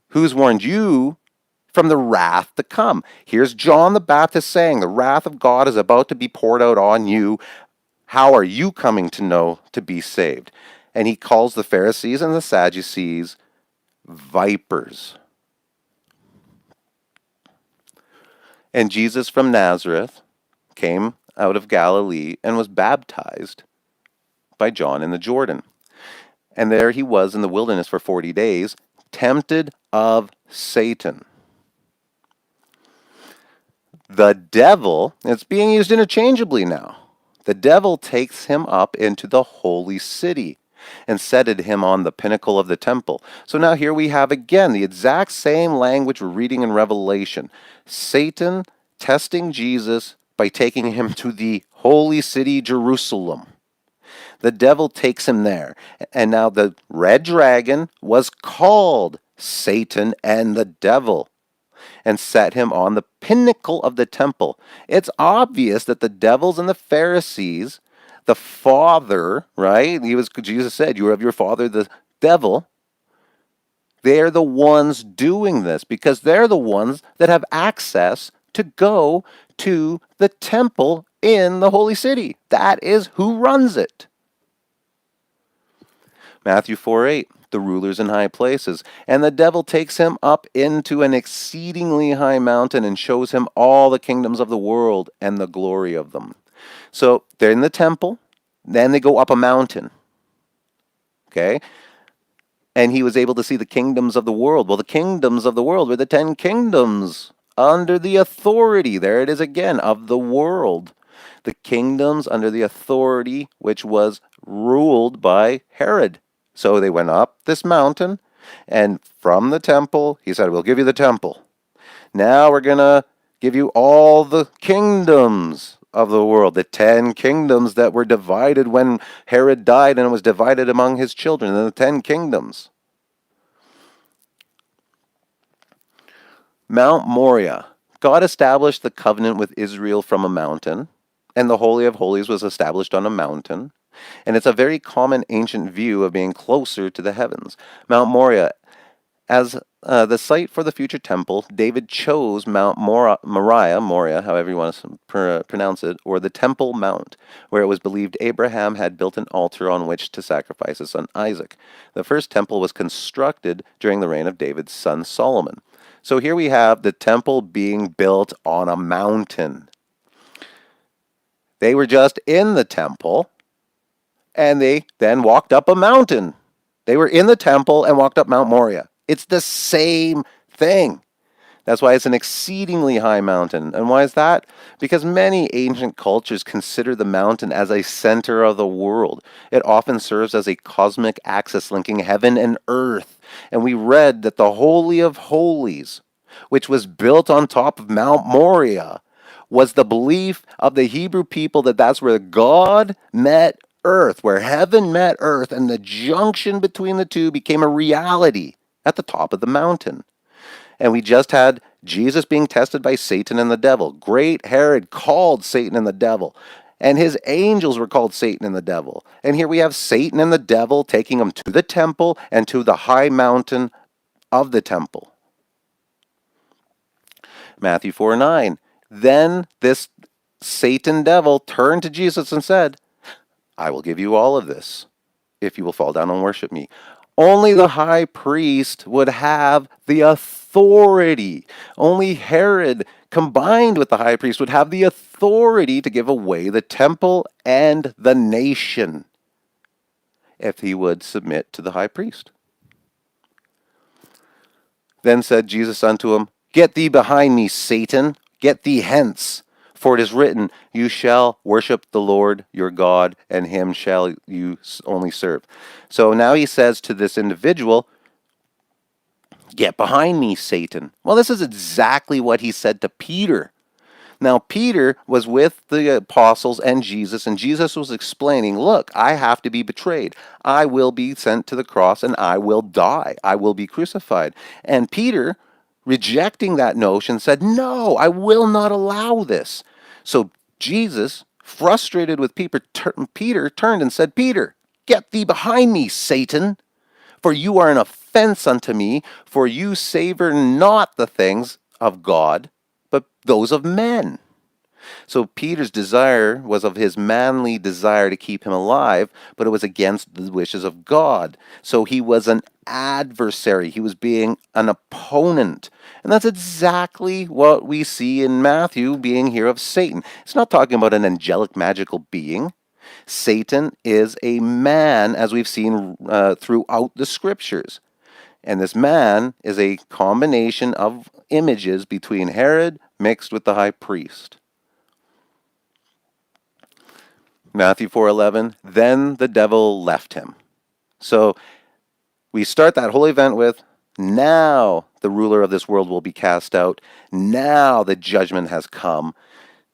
[SPEAKER 1] who's warned you from the wrath to come? Here's John the Baptist saying, the wrath of God is about to be poured out on you. How are you coming to know to be saved? And he calls the Pharisees and the Sadducees vipers. And Jesus from Nazareth came out of Galilee and was baptized by John in the Jordan. And there he was in the wilderness for 40 days, tempted of Satan. The devil, it's being used interchangeably now. The devil takes him up into the holy city and seated him on the pinnacle of the temple. So now here we have again the exact same language we're reading in Revelation. Satan testing Jesus by taking him to the holy city Jerusalem. The devil takes him there. And now the red dragon was called Satan and the devil and set him on the pinnacle of the temple. It's obvious that the devils and the Pharisees, the father, right? Jesus said, you are of your father, the devil. They're the ones doing this because they're the ones that have access to go to the temple in the holy city. That is who runs it. Matthew 4:8, the rulers in high places. And the devil takes him up into an exceedingly high mountain and shows him all the kingdoms of the world and the glory of them. So they're in the temple. Then they go up a mountain. Okay? And he was able to see the kingdoms of the world. Well, the kingdoms of the world were the 10 kingdoms under the authority, there it is again, of the world. The kingdoms under the authority which was ruled by Herod. So they went up this mountain, and from the temple, he said, we'll give you the temple. Now we're going to give you all the kingdoms of the world, the 10 kingdoms that were divided when Herod died, and it was divided among his children, the 10 kingdoms. Mount Moriah. God established the covenant with Israel from a mountain, and the Holy of Holies was established on a mountain. And it's a very common ancient view of being closer to the heavens. Mount Moriah, as the site for the future temple, David chose Mount Moriah, however you want to pronounce it, or the Temple Mount, where it was believed Abraham had built an altar on which to sacrifice his son Isaac. The first temple was constructed during the reign of David's son Solomon. So here we have the temple being built on a mountain. They were just in the temple, and they then walked up a mountain. They were in the temple and walked up Mount Moriah. It's the same thing. That's why it's an exceedingly high mountain. And why is that? Because many ancient cultures consider the mountain as a center of the world. It often serves as a cosmic axis linking heaven and earth. And we read that the Holy of Holies, which was built on top of Mount Moriah, was the belief of the Hebrew people that that's where God met earth, where heaven met earth, and the junction between the two became a reality at the top of the mountain. And we just had Jesus being tested by Satan and the devil. Great Herod called Satan and the devil. And his angels were called Satan and the devil. And here we have Satan and the devil taking him to the temple and to the high mountain of the temple. Matthew 4:9. Then this Satan devil turned to Jesus and said, I will give you all of this if you will fall down and worship me. Only the high priest would have the authority. Only Herod, combined with the high priest, would have the authority to give away the temple and the nation if he would submit to the high priest. Then said Jesus unto him, Get thee behind me, Satan, get thee hence. For it is written, You shall worship the Lord your God, and him shall you only serve. So now he says to this individual, Get behind me, Satan. Well, this is exactly what he said to Peter. Now, Peter was with the apostles and Jesus was explaining, look, I have to be betrayed. I will be sent to the cross, and I will die. I will be crucified. And Peter, rejecting that notion, said, No, I will not allow this. So Jesus, frustrated with Peter, turned and said, Peter, get thee behind me, Satan, for you are an offense unto me, for you savor not the things of God, but those of men. So Peter's desire was of his manly desire to keep him alive, but it was against the wishes of God. So he was an adversary. He was being an opponent. And that's exactly what we see in Matthew being here of Satan. It's not talking about an angelic magical being. Satan is a man, as we've seen throughout the scriptures. And this man is a combination of images between Herod mixed with the high priest. Matthew 4:11, then the devil left him. So we start that whole event with, now the ruler of this world will be cast out. Now the judgment has come.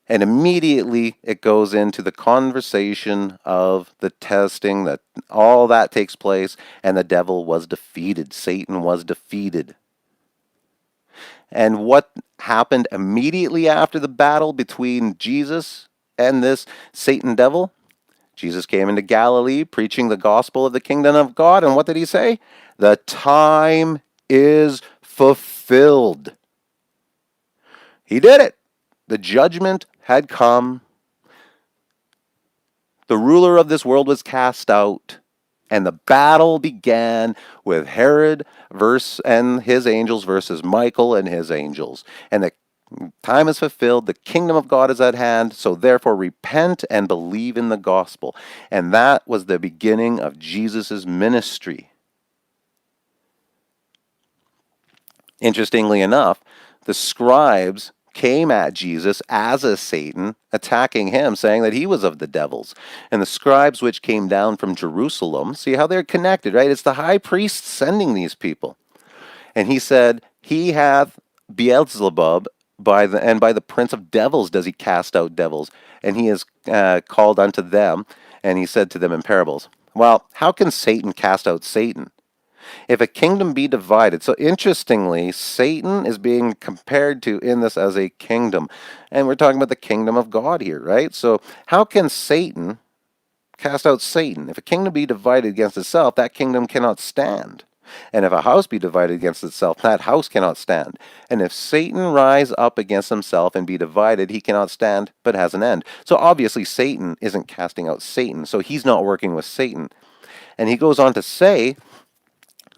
[SPEAKER 1] And immediately it goes into the conversation of the testing, that all that takes place, and the devil was defeated. Satan was defeated. And what happened immediately after the battle between Jesus and this Satan devil? Jesus came into Galilee preaching the gospel of the kingdom of God. And what did he say? The time is fulfilled. He did it. The judgment had come. The ruler of this world was cast out. And the battle began with Herod and his angels versus Michael and his angels. And the Time is fulfilled, the kingdom of God is at hand, so therefore repent and believe in the gospel. And that was the beginning of Jesus' ministry. Interestingly enough, the scribes came at Jesus as a Satan, attacking him, saying that he was of the devils. And the scribes which came down from Jerusalem, see how they're connected, right? It's the high priest sending these people. And he said, he hath Beelzebub, by the prince of devils does he cast out devils. And he is called unto them, and he said to them in parables. Well, how can Satan cast out Satan? If a kingdom be divided, so interestingly, Satan is being compared to in this as a kingdom. And we're talking about the kingdom of God here, right? So how can Satan cast out Satan? If a kingdom be divided against itself, that kingdom cannot stand. And if a house be divided against itself, that house cannot stand. And if Satan rise up against himself and be divided, he cannot stand, but has an end. So obviously Satan isn't casting out Satan, so he's not working with Satan. And he goes on to say,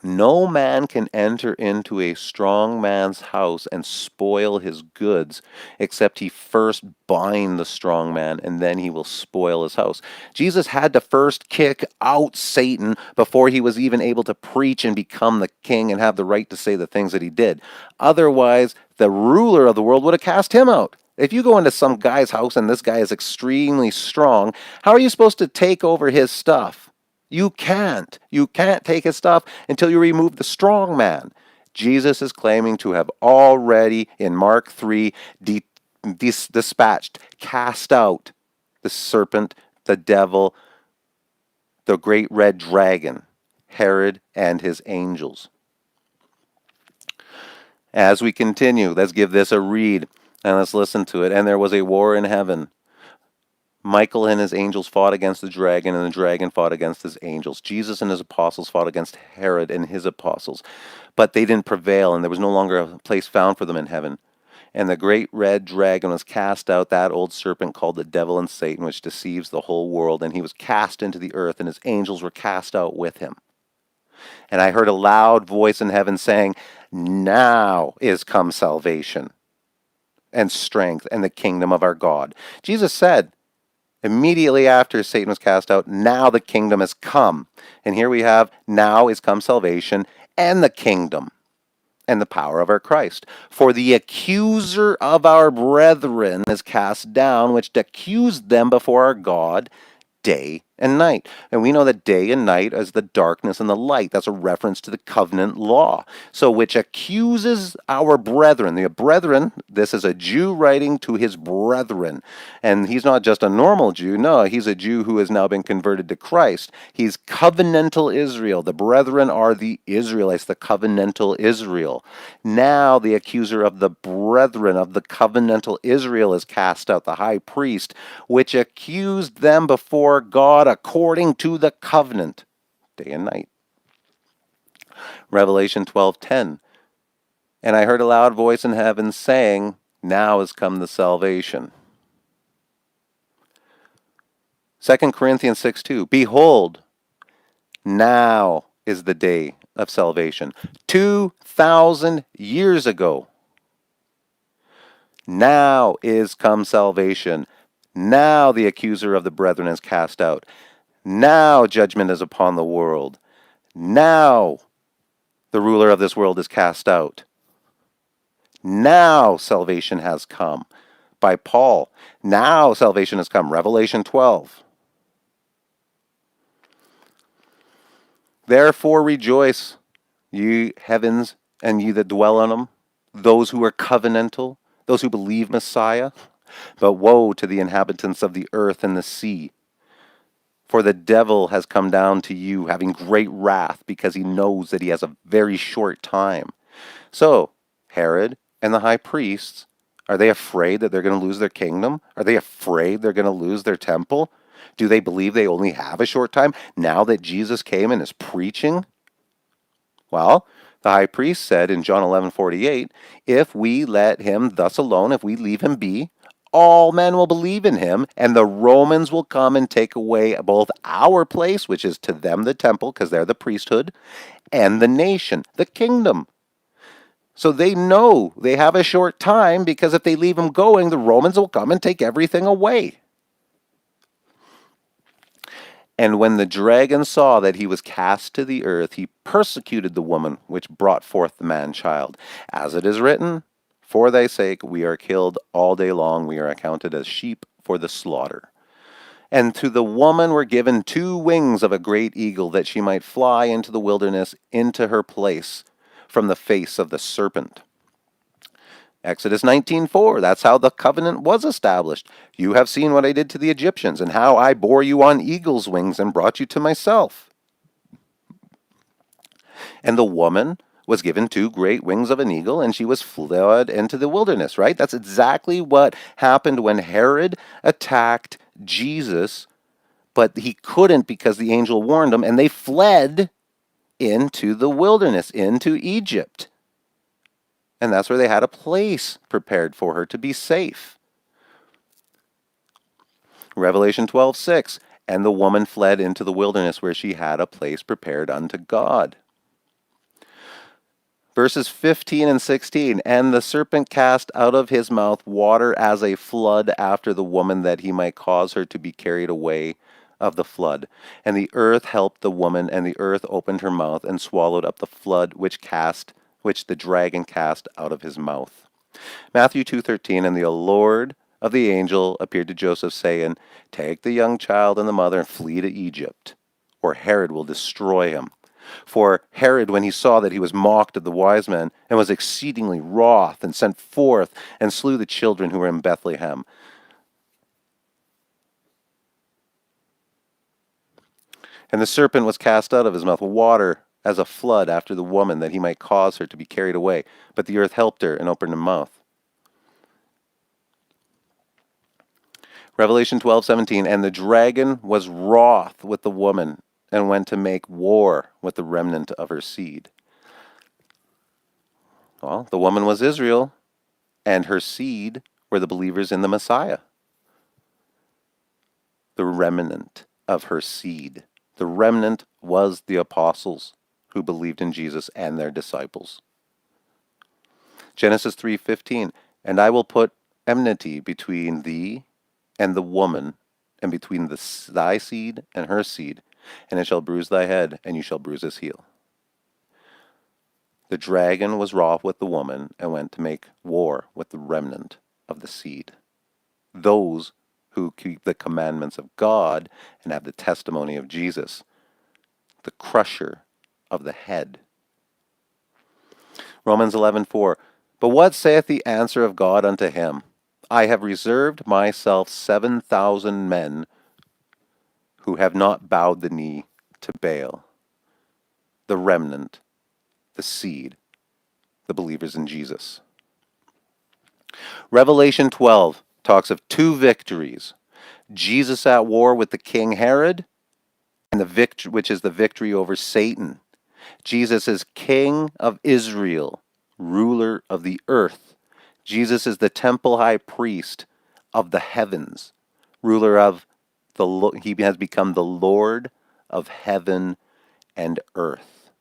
[SPEAKER 1] no man can enter into a strong man's house and spoil his goods, except he first bind the strong man, and then he will spoil his house. Jesus had to first kick out Satan before he was even able to preach and become the king and have the right to say the things that he did. Otherwise, the ruler of the world would have cast him out. If you go into some guy's house and this guy is extremely strong, how are you supposed to take over his stuff? You can't. You can't take his stuff until you remove the strong man. Jesus is claiming to have already, in Mark 3, dispatched, cast out the serpent, the devil, the great red dragon, Herod and his angels. As we continue, let's give this a read and let's listen to it. And there was a war in heaven. Michael and his angels fought against the dragon, and the dragon fought against his angels. Jesus and his apostles fought against Herod and his apostles. But they didn't prevail, and there was no longer a place found for them in heaven. And the great red dragon was cast out, that old serpent called the devil and Satan, which deceives the whole world. And he was cast into the earth, and his angels were cast out with him. And I heard a loud voice in heaven saying, now is come salvation and strength and the kingdom of our God. Jesus said, immediately after Satan was cast out, now the kingdom has come. And here we have, now is come salvation and the kingdom and the power of our Christ. For the accuser of our brethren is cast down, which accused them before our God day and night. And we know that day and night is the darkness and the light. That's a reference to the covenant law. So which accuses our brethren. The brethren, this is a Jew writing to his brethren. And he's not just a normal Jew. No, he's a Jew who has now been converted to Christ. He's covenantal Israel. The brethren are the Israelites, the covenantal Israel. Now the accuser of the brethren of the covenantal Israel is cast out, the high priest, which accused them before God according to the covenant, day and night. Revelation 12:10. And I heard a loud voice in heaven saying, now is come the salvation. 2 Corinthians 6:2. Behold, now is the day of salvation. 2,000 years ago. Now is come salvation. Now the accuser of the brethren is cast out. Now judgment is upon the world. Now the ruler of this world is cast out. Now salvation has come. By Paul. Now salvation has come. Revelation 12. Therefore rejoice, ye heavens, and ye that dwell on them, those who are covenantal, those who believe Messiah. But woe to the inhabitants of the earth and the sea. For the devil has come down to you, having great wrath, because he knows that he has a very short time. So, Herod and the high priests, are they afraid that they're going to lose their kingdom? Are they afraid they're going to lose their temple? Do they believe they only have a short time now that Jesus came and is preaching? Well, the high priest said in John 11:48, if we let him thus alone, if we leave him be, all men will believe in him, and the Romans will come and take away both our place, which is to them the temple, because they're the priesthood, and the nation, the kingdom. So they know they have a short time, because if they leave him going, the Romans will come and take everything away. And when the dragon saw that he was cast to the earth, he persecuted the woman which brought forth the man child. As it is written, for thy sake we are killed all day long, we are accounted as sheep for the slaughter. And to the woman were given 2 wings of a great eagle, that she might fly into the wilderness, into her place from the face of the serpent. Exodus 19:4, that's how the covenant was established. You have seen what I did to the Egyptians, and how I bore you on eagle's wings and brought you to myself. And the woman was given 2 great wings of an eagle, and she was fled into the wilderness, right? That's exactly what happened when Herod attacked Jesus, but he couldn't because the angel warned him, and they fled into the wilderness, into Egypt. And that's where they had a place prepared for her to be safe. Revelation 12:6, and the woman fled into the wilderness, where she had a place prepared unto God. Verses 15 and 16, and the serpent cast out of his mouth water as a flood after the woman, that he might cause her to be carried away of the flood. And the earth helped the woman, and the earth opened her mouth and swallowed up the flood which the dragon cast out of his mouth. Matthew 2:13, and the Lord of the angel appeared to Joseph, saying, take the young child and the mother and flee to Egypt, or Herod will destroy him. For Herod, when he saw that he was mocked of the wise men, and was exceedingly wroth, and sent forth and slew the children who were in Bethlehem. And the serpent was cast out of his mouth, water as a flood after the woman, that he might cause her to be carried away. But the earth helped her and opened her mouth. Revelation 12:17, and the dragon was wroth with the woman, and went to make war with the remnant of her seed. Well, the woman was Israel, and her seed were the believers in the Messiah. The remnant of her seed. The remnant was the apostles who believed in Jesus and their disciples. Genesis 3:15, and I will put enmity between thee and the woman, and between thy seed and her seed, and it shall bruise thy head, and you shall bruise his heel. The dragon was wroth with the woman, and went to make war with the remnant of the seed, those who keep the commandments of God and have the testimony of Jesus, the crusher of the head. Romans 11:4, but what saith the answer of God unto him? I have reserved myself 7,000 men who have not bowed the knee to Baal, the remnant, the seed, the believers in Jesus. Revelation 12 talks of 2 victories. Jesus at war with the king Herod, and which is the victory over Satan. Jesus is king of Israel, ruler of the earth. Jesus is the temple high priest of the heavens, ruler of he has become the Lord of heaven and earth.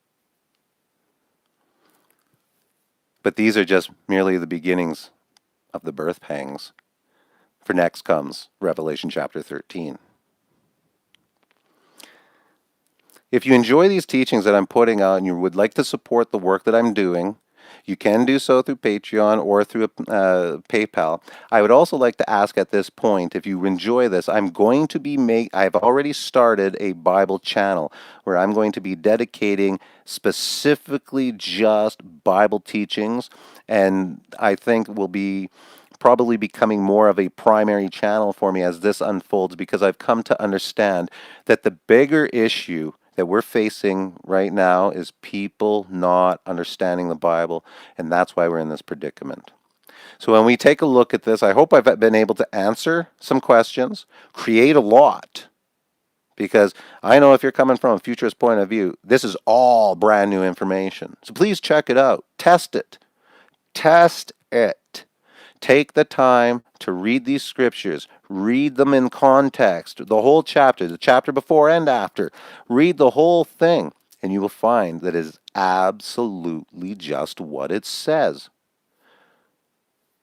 [SPEAKER 1] But these are just merely the beginnings of the birth pangs. For next comes Revelation chapter 13. If you enjoy these teachings that I'm putting out and you would like to support the work that I'm doing, you can do so through Patreon or through PayPal. I would also like to ask at this point, if you enjoy this, I've already started a Bible channel where I'm going to be dedicating specifically just Bible teachings, and I think will be probably becoming more of a primary channel for me as this unfolds, because I've come to understand that the bigger issue that we're facing right now is people not understanding the Bible, and that's why we're in this predicament. So when we take a look at this, I hope I've been able to answer some questions, create a lot, because I know if you're coming from a futurist point of view, this is all brand new information. So please check it out. Test it. Test it. Take the time to read these scriptures. Read them in context. The whole chapter, the chapter before and after. Read the whole thing. And you will find that it is absolutely just what it says.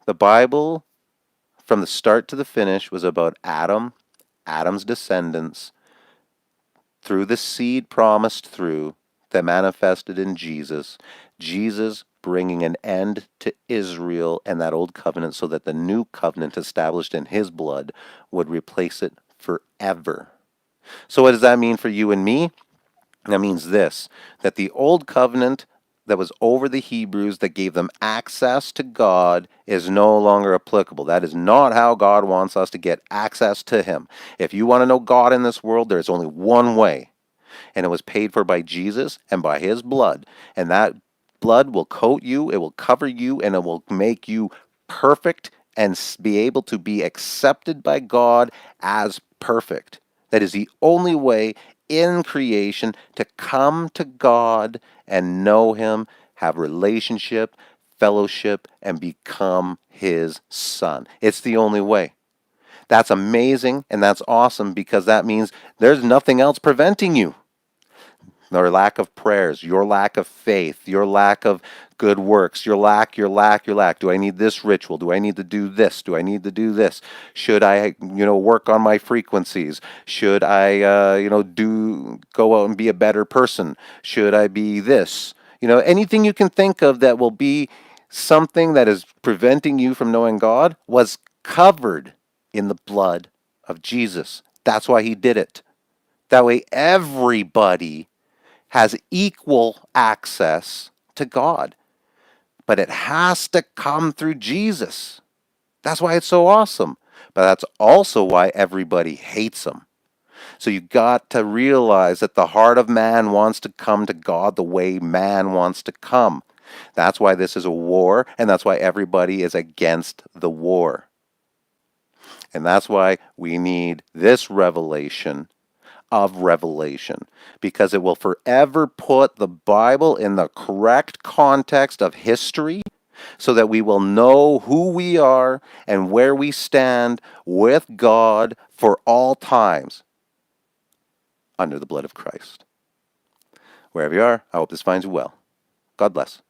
[SPEAKER 1] The Bible, from the start to the finish, was about Adam, Adam's descendants, through the seed promised through that manifested in Jesus, Jesus bringing an end to Israel and that old covenant so that the new covenant established in his blood would replace it forever. So what does that mean for you and me? That means this, that the old covenant that was over the Hebrews that gave them access to God is no longer applicable. That is not how God wants us to get access to him. If you want to know God in this world, there's only one way, and it was paid for by Jesus and by his blood. And that blood will coat you, it will cover you, and it will make you perfect and be able to be accepted by God as perfect. That is the only way in creation to come to God and know him, have relationship, fellowship, and become his son. It's the only way. That's amazing and that's awesome because that means there's nothing else preventing you. Your lack of prayers, your lack of faith, your lack of good works, your lack. Do I need this ritual? Do I need to do this? Do I need to do this? Should I, work on my frequencies? Should I, go out and be a better person? Should I be this? Anything you can think of that will be something that is preventing you from knowing God was covered in the blood of Jesus. That's why he did it. That way everybody has equal access to God. But it has to come through Jesus. That's why it's so awesome. But that's also why everybody hates him. So you got to realize that the heart of man wants to come to God the way man wants to come. That's why this is a war, and that's why everybody is against the war. And that's why we need this revelation of revelation, because it will forever put the Bible in the correct context of history so that we will know who we are and where we stand with God for all times under the blood of Christ. Wherever you are, I hope this finds you well. God bless.